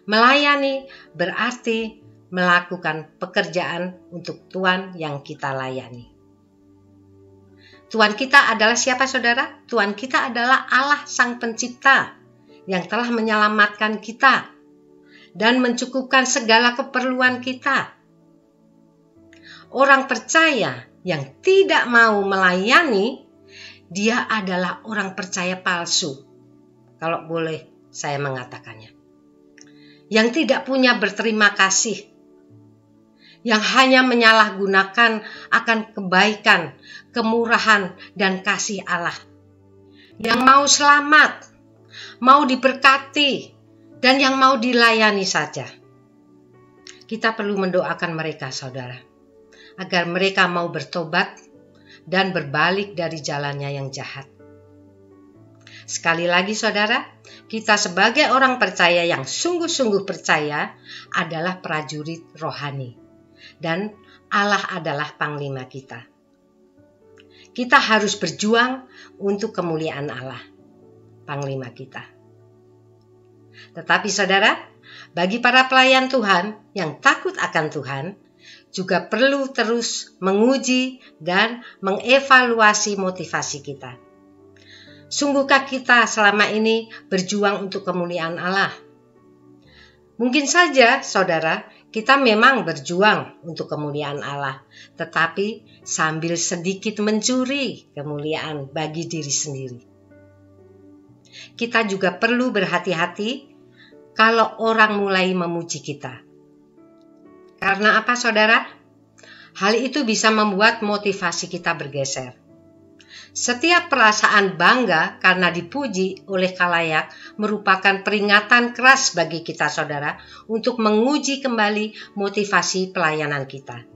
Melayani berarti melakukan pekerjaan untuk Tuhan yang kita layani. Tuhan kita adalah siapa, saudara? Tuhan kita adalah Allah Sang Pencipta yang telah menyelamatkan kita dan mencukupkan segala keperluan kita. Orang percaya yang tidak mau melayani, dia adalah orang percaya palsu, kalau boleh saya mengatakannya. Yang tidak punya berterima kasih, yang hanya menyalahgunakan akan kebaikan, kemurahan, dan kasih Allah. Yang mau selamat, mau diberkati, dan yang mau dilayani saja. Kita perlu mendoakan mereka, saudara, agar mereka mau bertobat dan berbalik dari jalannya yang jahat. Sekali lagi, saudara, kita sebagai orang percaya yang sungguh-sungguh percaya adalah prajurit rohani, dan Allah adalah panglima kita. Kita harus berjuang untuk kemuliaan Allah, panglima kita. Tetapi saudara, bagi para pelayan Tuhan yang takut akan Tuhan, juga perlu terus menguji dan mengevaluasi motivasi kita. Sungguhkah kita selama ini berjuang untuk kemuliaan Allah? Mungkin saja, saudara, kita memang berjuang untuk kemuliaan Allah, tetapi sambil sedikit mencuri kemuliaan bagi diri sendiri. Kita juga perlu berhati-hati kalau orang mulai memuji kita. Karena apa, saudara? Hal itu bisa membuat motivasi kita bergeser. Setiap perasaan bangga karena dipuji oleh khalayak merupakan peringatan keras bagi kita, saudara, untuk menguji kembali motivasi pelayanan kita.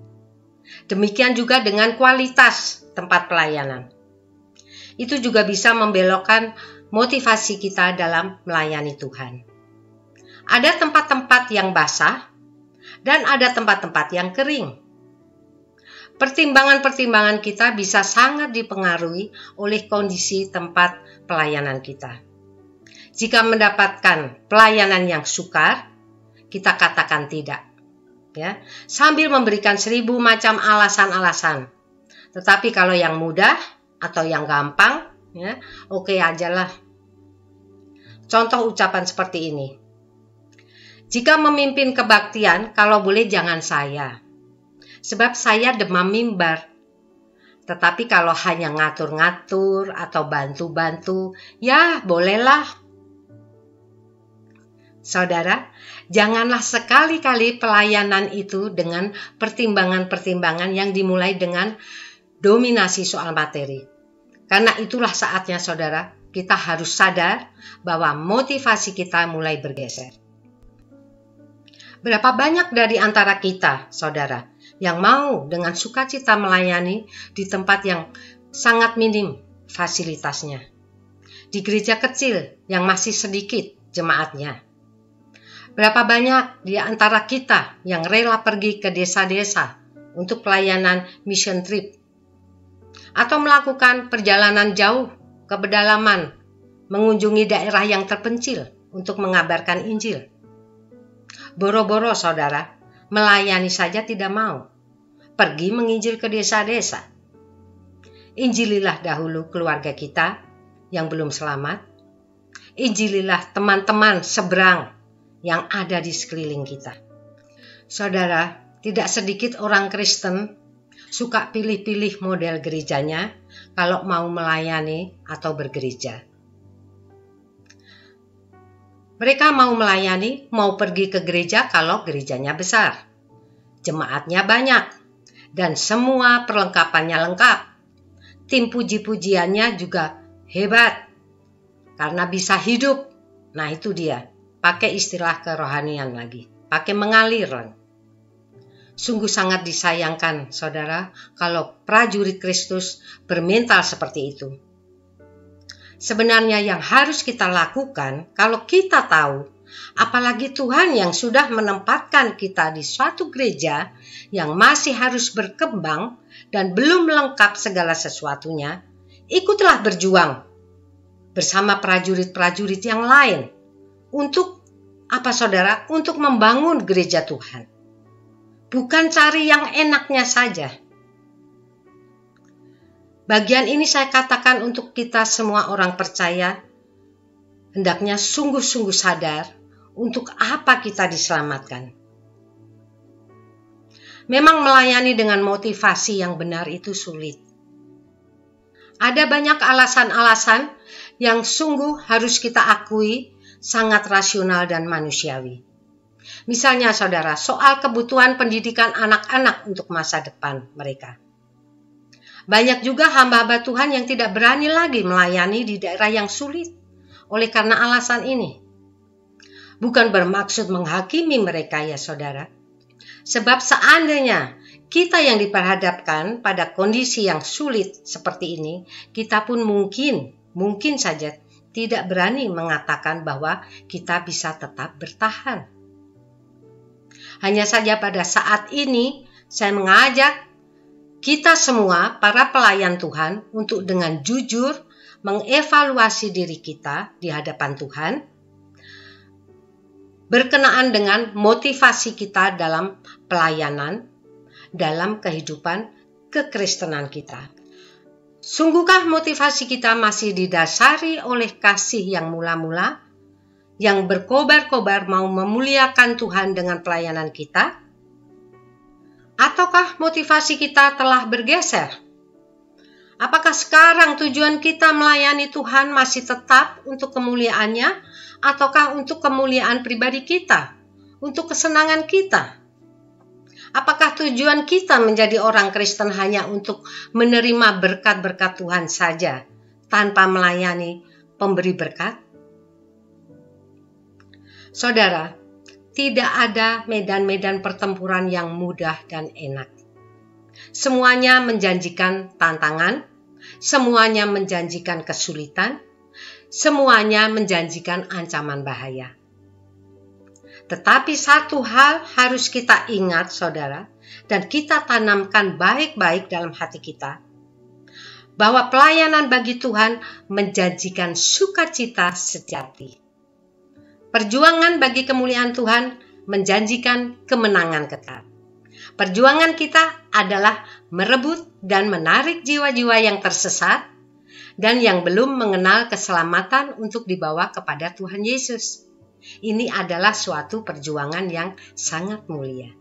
Demikian juga dengan kualitas tempat pelayanan. Itu juga bisa membelokkan motivasi kita dalam melayani Tuhan. Ada tempat-tempat yang basah dan ada tempat-tempat yang kering. Pertimbangan-pertimbangan kita bisa sangat dipengaruhi oleh kondisi tempat pelayanan kita. Jika mendapatkan pelayanan yang sukar, kita katakan tidak. Ya, sambil memberikan 1000 macam alasan-alasan. Tetapi kalau yang mudah atau yang gampang, ya, oke aja lah. Contoh ucapan seperti ini. Jika memimpin kebaktian, kalau boleh jangan saya. Sebab saya demam mimbar. Tetapi kalau hanya ngatur-ngatur atau bantu-bantu, ya bolehlah. Saudara, janganlah sekali-kali pelayanan itu dengan pertimbangan-pertimbangan yang dimulai dengan dominasi soal materi. Karena itulah saatnya saudara, kita harus sadar bahwa motivasi kita mulai bergeser. Berapa banyak dari antara kita, saudara, yang mau dengan sukacita melayani di tempat yang sangat minim fasilitasnya. Di gereja kecil yang masih sedikit jemaatnya. Berapa banyak di antara kita yang rela pergi ke desa-desa untuk pelayanan mission trip atau melakukan perjalanan jauh ke pedalaman, mengunjungi daerah yang terpencil untuk mengabarkan Injil. Boro-boro saudara, melayani saja tidak mau, pergi menginjil ke desa-desa. Injililah dahulu keluarga kita yang belum selamat, injililah teman-teman seberang yang ada di sekeliling kita. Saudara, tidak sedikit orang Kristen suka pilih-pilih model gerejanya kalau mau melayani atau bergereja. Mereka mau melayani, mau pergi ke gereja kalau gerejanya besar, jemaatnya banyak, dan semua perlengkapannya lengkap. Tim puji-pujiannya juga hebat, karena bisa hidup. Nah itu dia. Pakai istilah kerohanian lagi, pakai mengalir. Sungguh sangat disayangkan, saudara, kalau prajurit Kristus bermental seperti itu. Sebenarnya yang harus kita lakukan, kalau kita tahu, apalagi Tuhan yang sudah menempatkan kita di suatu gereja yang masih harus berkembang dan belum lengkap segala sesuatunya, ikutlah berjuang bersama prajurit-prajurit yang lain. Untuk apa saudara? Untuk membangun gereja Tuhan. Bukan cari yang enaknya saja. Bagian ini saya katakan untuk kita semua orang percaya, hendaknya sungguh-sungguh sadar untuk apa kita diselamatkan. Memang melayani dengan motivasi yang benar itu sulit. Ada banyak alasan-alasan yang sungguh harus kita akui sangat rasional dan manusiawi. Misalnya saudara, soal kebutuhan pendidikan anak-anak untuk masa depan mereka. Banyak juga hamba-hamba Tuhan yang tidak berani lagi melayani di daerah yang sulit oleh karena alasan ini. Bukan bermaksud menghakimi mereka ya saudara. Sebab seandainya kita yang diperhadapkan pada kondisi yang sulit seperti ini, kita pun mungkin saja tidak berani mengatakan bahwa kita bisa tetap bertahan. Hanya saja pada saat ini saya mengajak kita semua para pelayan Tuhan untuk dengan jujur mengevaluasi diri kita di hadapan Tuhan berkenaan dengan motivasi kita dalam pelayanan, dalam kehidupan kekristenan kita. Sungguhkah motivasi kita masih didasari oleh kasih yang mula-mula, yang berkobar-kobar mau memuliakan Tuhan dengan pelayanan kita? Ataukah motivasi kita telah bergeser? Apakah sekarang tujuan kita melayani Tuhan masih tetap untuk kemuliaannya, ataukah untuk kemuliaan pribadi kita, untuk kesenangan kita? Apakah tujuan kita menjadi orang Kristen hanya untuk menerima berkat-berkat Tuhan saja, tanpa melayani pemberi berkat? Saudara, tidak ada medan-medan pertempuran yang mudah dan enak. Semuanya menjanjikan tantangan, semuanya menjanjikan kesulitan, semuanya menjanjikan ancaman bahaya. Tetapi satu hal harus kita ingat, saudara, dan kita tanamkan baik-baik dalam hati kita, bahwa pelayanan bagi Tuhan menjanjikan sukacita sejati. Perjuangan bagi kemuliaan Tuhan menjanjikan kemenangan kekal. Perjuangan kita adalah merebut dan menarik jiwa-jiwa yang tersesat dan yang belum mengenal keselamatan untuk dibawa kepada Tuhan Yesus. Ini adalah suatu perjuangan yang sangat mulia.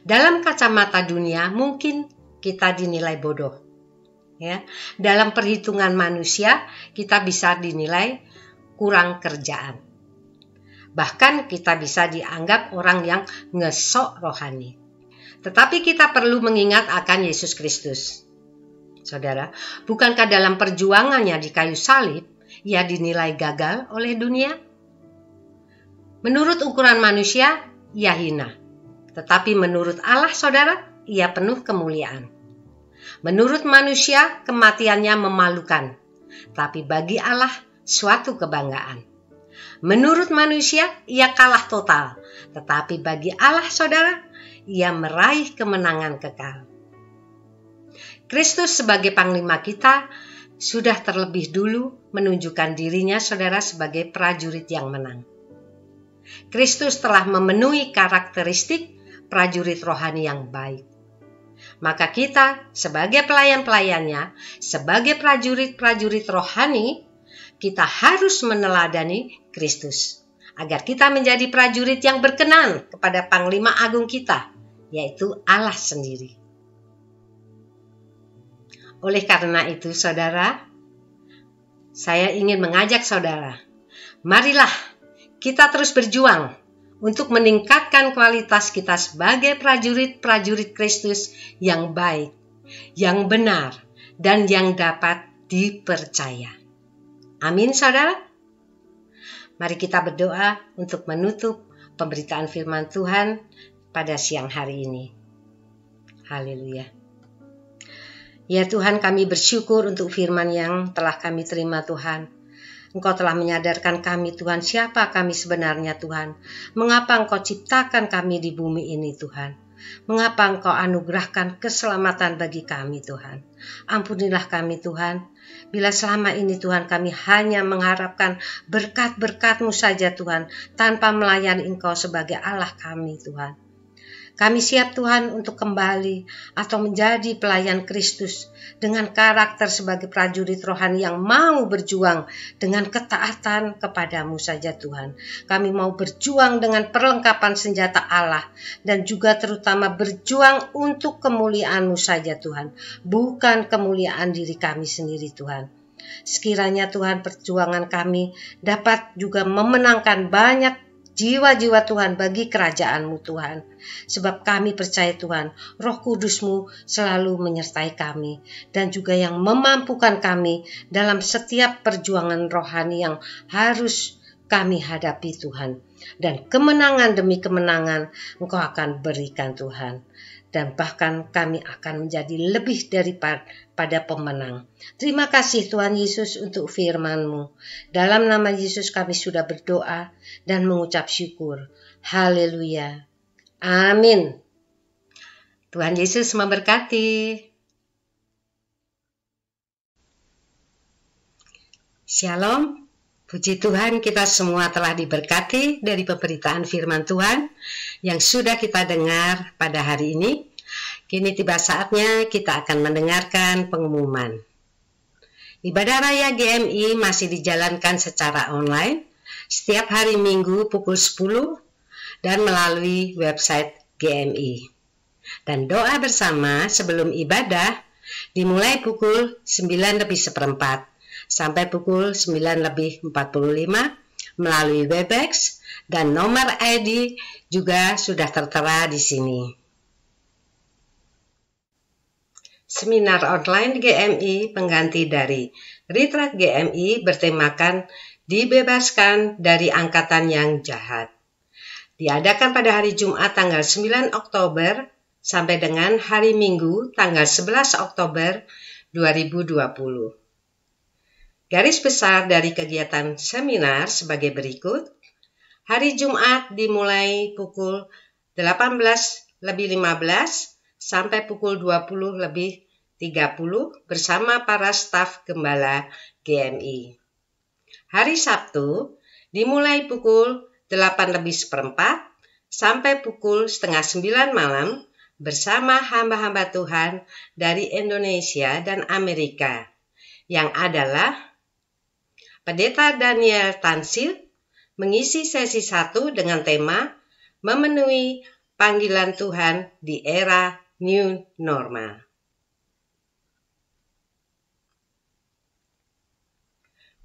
Dalam kacamata dunia mungkin kita dinilai bodoh. Ya, dalam perhitungan manusia kita bisa dinilai kurang kerjaan. Bahkan kita bisa dianggap orang yang ngesok rohani. Tetapi kita perlu mengingat akan Yesus Kristus. Saudara, bukankah dalam perjuangannya di kayu salib, ia dinilai gagal oleh dunia? Menurut ukuran manusia, ia hina. Tetapi menurut Allah, saudara, ia penuh kemuliaan. Menurut manusia, kematiannya memalukan. Tapi bagi Allah, suatu kebanggaan. Menurut manusia, ia kalah total. Tetapi bagi Allah, saudara, ia meraih kemenangan kekal. Kristus sebagai panglima kita sudah terlebih dulu menunjukkan dirinya, saudara, sebagai prajurit yang menang. Kristus telah memenuhi karakteristik prajurit rohani yang baik. Maka kita sebagai pelayan-pelayannya, sebagai prajurit-prajurit rohani, kita harus meneladani Kristus, agar kita menjadi prajurit yang berkenan kepada Panglima Agung kita, yaitu Allah sendiri. Oleh karena itu, saudara, saya ingin mengajak saudara, marilah kita terus berjuang untuk meningkatkan kualitas kita sebagai prajurit-prajurit Kristus yang baik, yang benar, dan yang dapat dipercaya. Amin, saudara. Mari kita berdoa untuk menutup pemberitaan firman Tuhan pada siang hari ini. Haleluya. Ya Tuhan, kami bersyukur untuk firman yang telah kami terima, Tuhan. Engkau telah menyadarkan kami, Tuhan, siapa kami sebenarnya, Tuhan. Mengapa Engkau ciptakan kami di bumi ini, Tuhan. Mengapa Engkau anugerahkan keselamatan bagi kami, Tuhan. Ampunilah kami, Tuhan. Bila selama ini, Tuhan, kami hanya mengharapkan berkat-berkat-Mu saja, Tuhan, tanpa melayani Engkau sebagai Allah kami, Tuhan. Kami siap, Tuhan, untuk kembali atau menjadi pelayan Kristus dengan karakter sebagai prajurit rohani yang mau berjuang dengan ketaatan kepadamu saja, Tuhan. Kami mau berjuang dengan perlengkapan senjata Allah dan juga terutama berjuang untuk kemuliaan-Mu saja, Tuhan. Bukan kemuliaan diri kami sendiri, Tuhan. Sekiranya, Tuhan, perjuangan kami dapat juga memenangkan banyak jiwa-jiwa, Tuhan, bagi kerajaan-Mu, Tuhan. Sebab kami percaya, Tuhan, Roh Kudus-Mu selalu menyertai kami dan juga yang memampukan kami dalam setiap perjuangan rohani yang harus kami hadapi, Tuhan. Dan kemenangan demi kemenangan Engkau akan berikan, Tuhan. Dan bahkan kami akan menjadi lebih daripada pemenang. Terima kasih Tuhan Yesus untuk firman-Mu. Dalam nama Yesus kami sudah berdoa dan mengucap syukur. Haleluya. Amin. Tuhan Yesus memberkati. Shalom. Puji Tuhan, kita semua telah diberkati dari pemberitaan firman Tuhan yang sudah kita dengar pada hari ini. Kini tiba saatnya kita akan mendengarkan pengumuman. Ibadah Raya GMI masih dijalankan secara online setiap hari Minggu pukul 10 dan melalui website GMI. Dan doa bersama sebelum ibadah dimulai pukul 9:45 sampai pukul 9:45 melalui Webex dan nomor ID juga sudah tertera di sini. Seminar online GMI pengganti dari Retreat GMI bertemakan dibebaskan dari angkatan yang jahat. Diadakan pada hari Jumat tanggal 9 Oktober sampai dengan hari Minggu tanggal 11 Oktober 2020. Garis besar dari kegiatan seminar sebagai berikut. Hari Jumat dimulai pukul 18.15 sampai pukul 20.30 bersama para staf gembala GMI. Hari Sabtu dimulai pukul 8.15 sampai pukul 8:30 malam bersama hamba-hamba Tuhan dari Indonesia dan Amerika yang adalah Pendeta Daniel Tansil mengisi sesi 1 dengan tema Memenuhi Panggilan Tuhan di Era New Normal.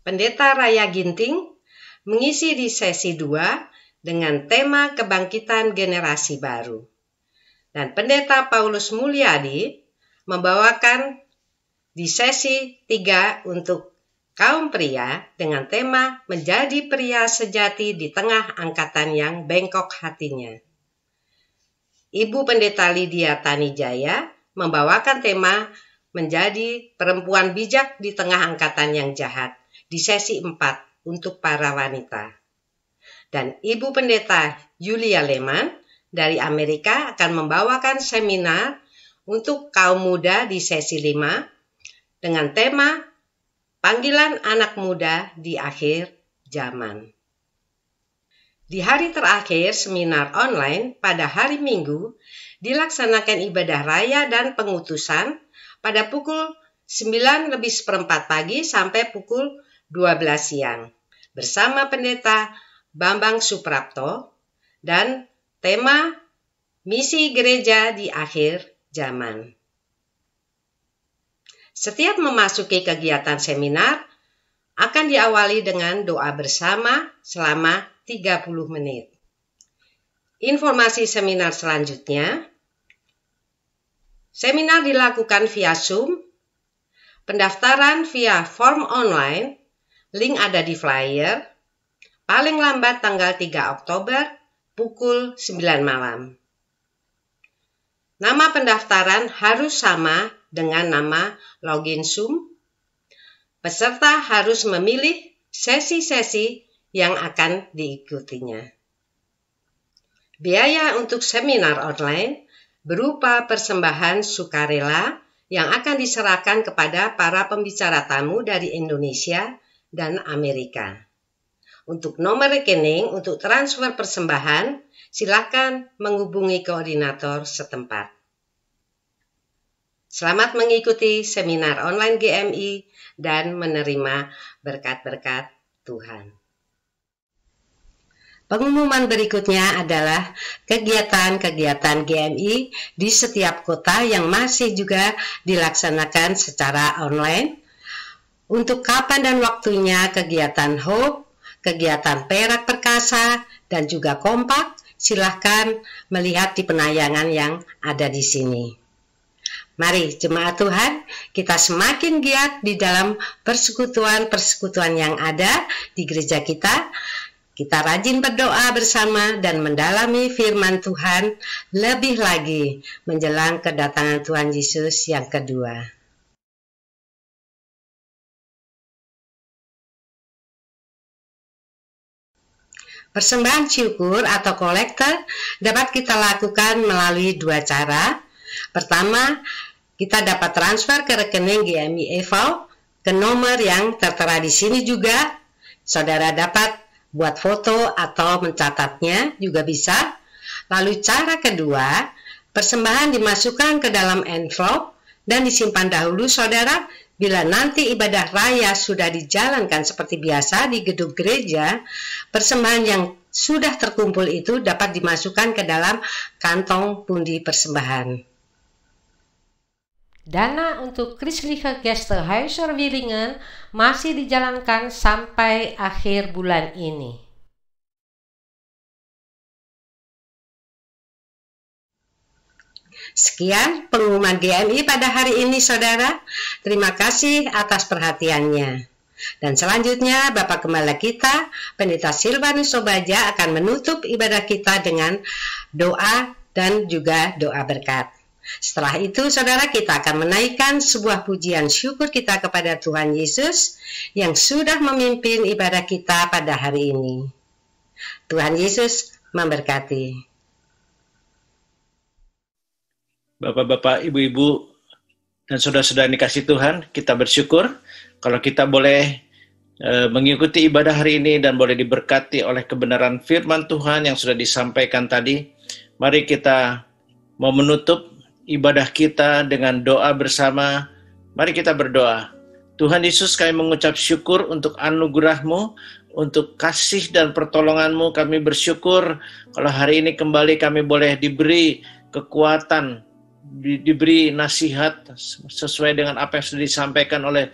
Pendeta Raya Ginting mengisi di sesi 2 dengan tema Kebangkitan Generasi Baru. Dan Pendeta Paulus Mulyadi membawakan di sesi 3 untuk kaum pria dengan tema Menjadi Pria Sejati di Tengah Angkatan yang Bengkok Hatinya. Ibu Pendeta Lydia Tanijaya membawakan tema Menjadi Perempuan Bijak di Tengah Angkatan yang Jahat di sesi 4 untuk para wanita. Dan Ibu Pendeta Julia Lehman dari Amerika akan membawakan seminar untuk kaum muda di sesi 5 dengan tema Panggilan Anak Muda di Akhir Zaman. Di hari terakhir seminar online pada hari Minggu dilaksanakan ibadah raya dan pengutusan pada pukul 9:04 pagi sampai pukul 12 siang bersama Pendeta Bambang Suprapto dan tema Misi Gereja di Akhir Zaman. Setiap memasuki kegiatan seminar akan diawali dengan doa bersama selama 30 menit. Informasi seminar selanjutnya, seminar dilakukan via Zoom, pendaftaran via form online, link ada di flyer, paling lambat tanggal 3 Oktober pukul 9 malam. Nama pendaftaran harus sama dengan nama login Zoom. Peserta harus memilih sesi-sesi yang akan diikutinya. Biaya untuk seminar online berupa persembahan sukarela yang akan diserahkan kepada para pembicara tamu dari Indonesia dan Amerika. Untuk nomor rekening untuk transfer persembahan, silakan menghubungi koordinator setempat. Selamat mengikuti seminar online GMI dan menerima berkat-berkat Tuhan. Pengumuman berikutnya adalah kegiatan-kegiatan GMI di setiap kota yang masih juga dilaksanakan secara online. Untuk kapan dan waktunya kegiatan Hope, kegiatan Perak Perkasa, dan juga Kompak, silahkan melihat di penayangan yang ada di sini. Mari jemaat Tuhan, kita semakin giat di dalam persekutuan-persekutuan yang ada di gereja kita. Kita rajin berdoa bersama dan mendalami firman Tuhan lebih lagi menjelang kedatangan Tuhan Yesus yang kedua. Persembahan syukur atau kolektor dapat kita lakukan melalui dua cara. Pertama, kita dapat transfer ke rekening GMI EVO ke nomor yang tertera di sini juga. Saudara dapat buat foto atau mencatatnya juga bisa. Lalu cara kedua, persembahan dimasukkan ke dalam envelope dan disimpan dahulu saudara. Bila nanti ibadah raya sudah dijalankan seperti biasa di gedung gereja, persembahan yang sudah terkumpul itu dapat dimasukkan ke dalam kantong pundi persembahan. Dana untuk Christelijke Gästehuizen Willingen masih dijalankan sampai akhir bulan ini. Sekian pengumuman GMI pada hari ini saudara. Terima kasih atas perhatiannya. Dan selanjutnya Bapak Gembala kita, Pendeta Silvanus Sobaja akan menutup ibadah kita dengan doa dan juga doa berkat. Setelah itu, saudara, kita akan menaikkan sebuah pujian syukur kita kepada Tuhan Yesus yang sudah memimpin ibadah kita pada hari ini. Tuhan Yesus memberkati. Bapak-bapak, ibu-ibu, dan saudara-saudara yang dikasihi Tuhan, kita bersyukur kalau kita boleh mengikuti ibadah hari ini dan boleh diberkati oleh kebenaran firman Tuhan yang sudah disampaikan tadi. Mari kita mau menutup ibadah kita dengan doa bersama. Mari kita berdoa. Tuhan Yesus, kami mengucap syukur untuk anugerah-Mu, untuk kasih dan pertolongan-Mu. Kami bersyukur kalau hari ini kembali kami boleh diberi kekuatan, diberi nasihat sesuai dengan apa yang sudah disampaikan oleh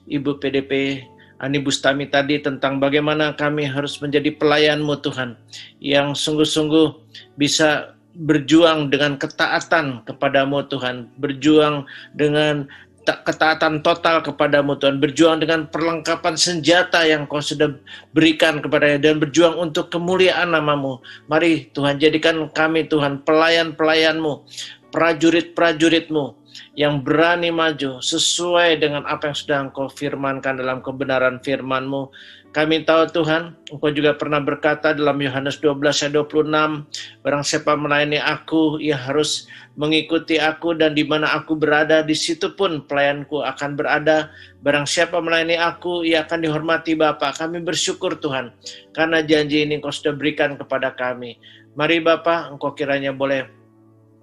Ibu PDP Ani Bustami tadi tentang bagaimana kami harus menjadi pelayan-Mu Tuhan, yang sungguh-sungguh bisa berjuang dengan ketaatan kepadamu Tuhan, berjuang dengan ketaatan total kepadamu Tuhan, berjuang dengan perlengkapan senjata yang Kau sudah berikan kepadanya, dan berjuang untuk kemuliaan nama-Mu. Mari Tuhan, jadikan kami Tuhan pelayan-pelayan-Mu, prajurit-prajurit-Mu yang berani maju sesuai dengan apa yang sudah Engkau firmankan dalam kebenaran firman-Mu. Kami tahu Tuhan, Engkau juga pernah berkata dalam Yohanes 12 ayat 26, barang siapa melayani aku, ia harus mengikuti aku, dan di mana aku berada, di situ pun pelayanku akan berada. Barang siapa melayani aku, ia akan dihormati Bapa. Kami bersyukur Tuhan, karena janji ini Engkau sudah berikan kepada kami. Mari Bapa, Engkau kiranya boleh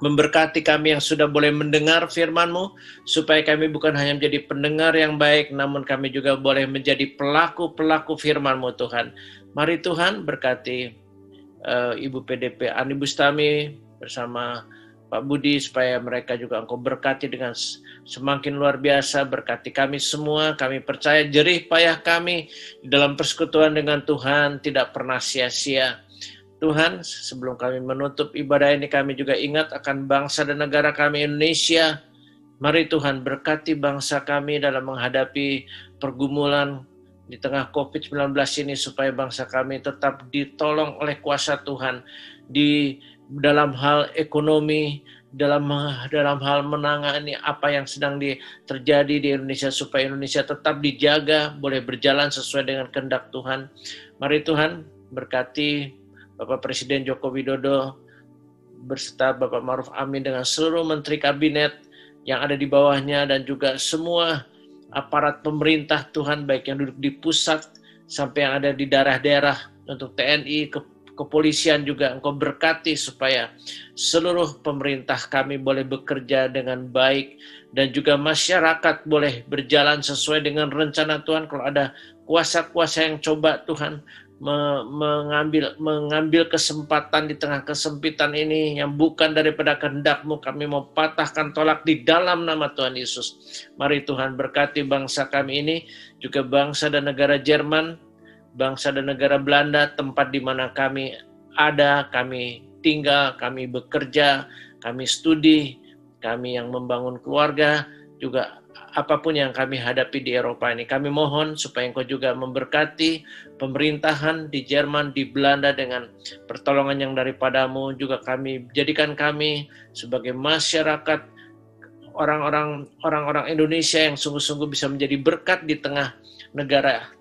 memberkati kami yang sudah boleh mendengar firman-Mu, supaya kami bukan hanya menjadi pendengar yang baik, namun kami juga boleh menjadi pelaku-pelaku firman-Mu Tuhan. Mari Tuhan berkati Ibu PDP Ani Bustami bersama Pak Budi, supaya mereka juga Engkau berkati dengan semakin luar biasa. Berkati kami semua, kami percaya jerih payah kami di dalam persekutuan dengan Tuhan tidak pernah sia-sia. Tuhan, sebelum kami menutup ibadah ini, kami juga ingat akan bangsa dan negara kami Indonesia. Mari Tuhan berkati bangsa kami dalam menghadapi pergumulan di tengah COVID-19 ini, supaya bangsa kami tetap ditolong oleh kuasa Tuhan di dalam hal ekonomi, dalam hal menangani apa yang sedang terjadi di Indonesia, supaya Indonesia tetap dijaga, boleh berjalan sesuai dengan kehendak Tuhan. Mari Tuhan berkati Bapak Presiden Joko Widodo berserta Bapak Ma'ruf Amin dengan seluruh menteri kabinet yang ada di bawahnya, dan juga semua aparat pemerintah Tuhan, baik yang duduk di pusat sampai yang ada di daerah-daerah, untuk TNI, kepolisian juga Engkau berkati supaya seluruh pemerintah kami boleh bekerja dengan baik, dan juga masyarakat boleh berjalan sesuai dengan rencana Tuhan. Kalau ada kuasa-kuasa yang coba Tuhan mengambil kesempatan di tengah kesempitan ini yang bukan daripada kehendak-Mu, kami mau patahkan tolak di dalam nama Tuhan Yesus. Mari Tuhan berkati bangsa kami ini, juga bangsa dan negara Jerman, bangsa dan negara Belanda, tempat di mana kami ada, kami tinggal, kami bekerja, kami studi, kami yang membangun keluarga, juga apapun yang kami hadapi di Eropa ini. Kami mohon supaya Engkau juga memberkati pemerintahan di Jerman, di Belanda dengan pertolongan yang daripada-Mu. Juga kami jadikan kami sebagai masyarakat, orang-orang Indonesia yang sungguh-sungguh bisa menjadi berkat di tengah negara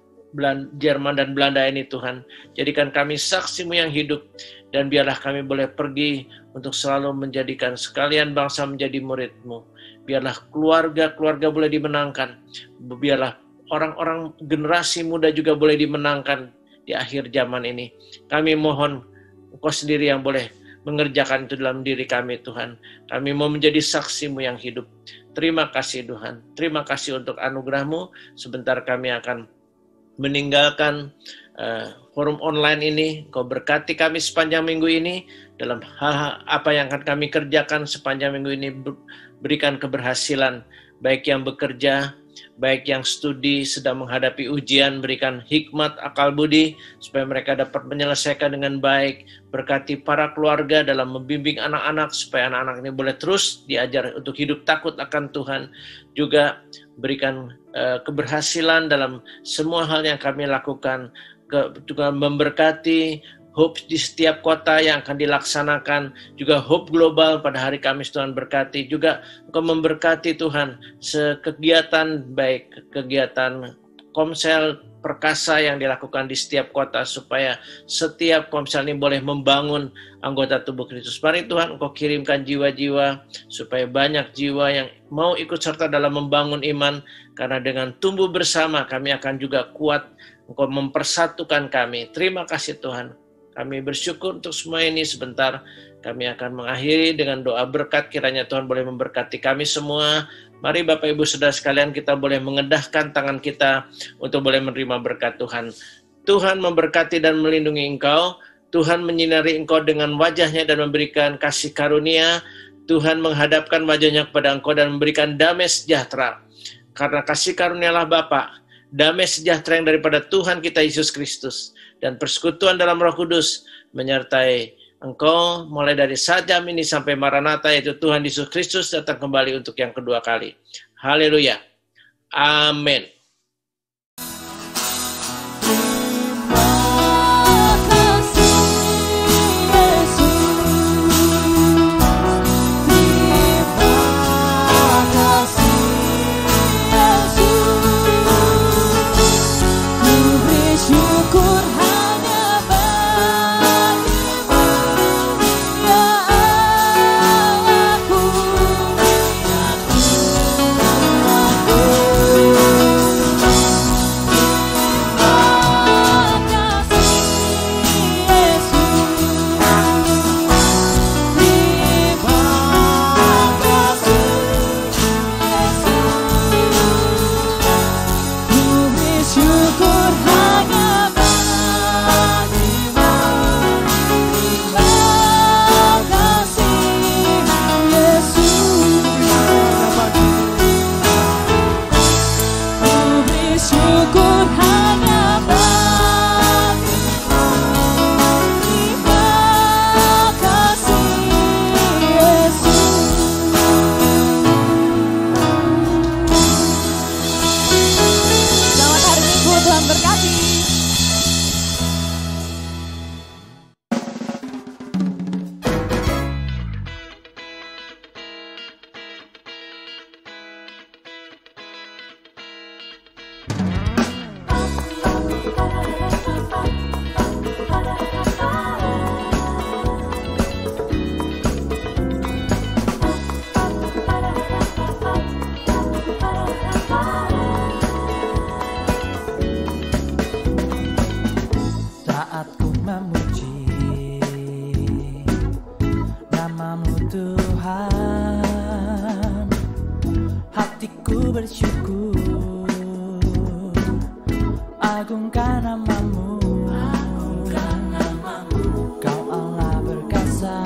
Jerman dan Belanda ini Tuhan. Jadikan kami saksi-Mu yang hidup, dan biarlah kami boleh pergi untuk selalu menjadikan sekalian bangsa menjadi murid-Mu. Biarlah keluarga-keluarga boleh dimenangkan. Biarlah orang-orang generasi muda juga boleh dimenangkan di akhir zaman ini. Kami mohon Engkau sendiri yang boleh mengerjakan itu dalam diri kami Tuhan. Kami mau menjadi saksi-Mu yang hidup. Terima kasih Tuhan. Terima kasih untuk anugerah-Mu. Sebentar kami akan meninggalkan forum online ini. Kau berkati kami sepanjang minggu ini dalam hal apa yang akan kami kerjakan sepanjang minggu ini. Berikan keberhasilan, baik yang bekerja, baik yang studi, sedang menghadapi ujian, berikan hikmat, akal budi, supaya mereka dapat menyelesaikan dengan baik. Berkati para keluarga dalam membimbing anak-anak, supaya anak-anak ini boleh terus diajar untuk hidup takut akan Tuhan. Juga berikan keberhasilan dalam semua hal yang kami lakukan. Juga memberkati Hope di setiap kota yang akan dilaksanakan, juga Hope Global pada hari Kamis. Tuhan berkati, juga Engkau memberkati Tuhan sekegiatan, baik kegiatan Komsel Perkasa yang dilakukan di setiap kota, supaya setiap komsel ini boleh membangun anggota tubuh Kristus. Mari Tuhan Engkau kirimkan jiwa-jiwa, supaya banyak jiwa yang mau ikut serta dalam membangun iman, karena dengan tumbuh bersama kami akan juga kuat. Engkau mempersatukan kami. Terima kasih Tuhan. Kami bersyukur untuk semua ini. Sebentar kami akan mengakhiri dengan doa berkat. Kiranya Tuhan boleh memberkati kami semua. Mari Bapak Ibu Saudara sekalian, kita boleh mengedahkan tangan kita untuk boleh menerima berkat Tuhan. Tuhan memberkati dan melindungi engkau. Tuhan menyinari engkau dengan wajahnya dan memberikan kasih karunia. Tuhan menghadapkan wajahnya kepada engkau dan memberikan damai sejahtera. Karena kasih karunialah Bapa, damai sejahtera yang daripada Tuhan kita Yesus Kristus, dan persekutuan dalam Roh Kudus menyertai engkau mulai dari saat jam ini sampai Maranatha, yaitu Tuhan Yesus Kristus datang kembali untuk yang kedua kali. Haleluya. Amin. Agungkan namamu, Kau Allah berkasa,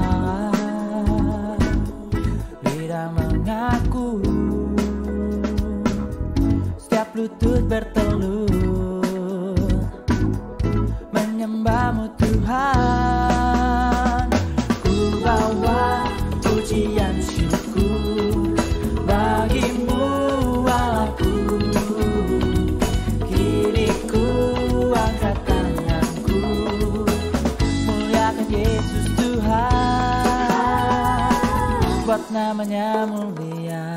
lidah mengaku, setiap lutut bertelut, menyembahmu Tuhan. Ku bawa pujian syukur bagimu Allahku. Buat namanya mulia.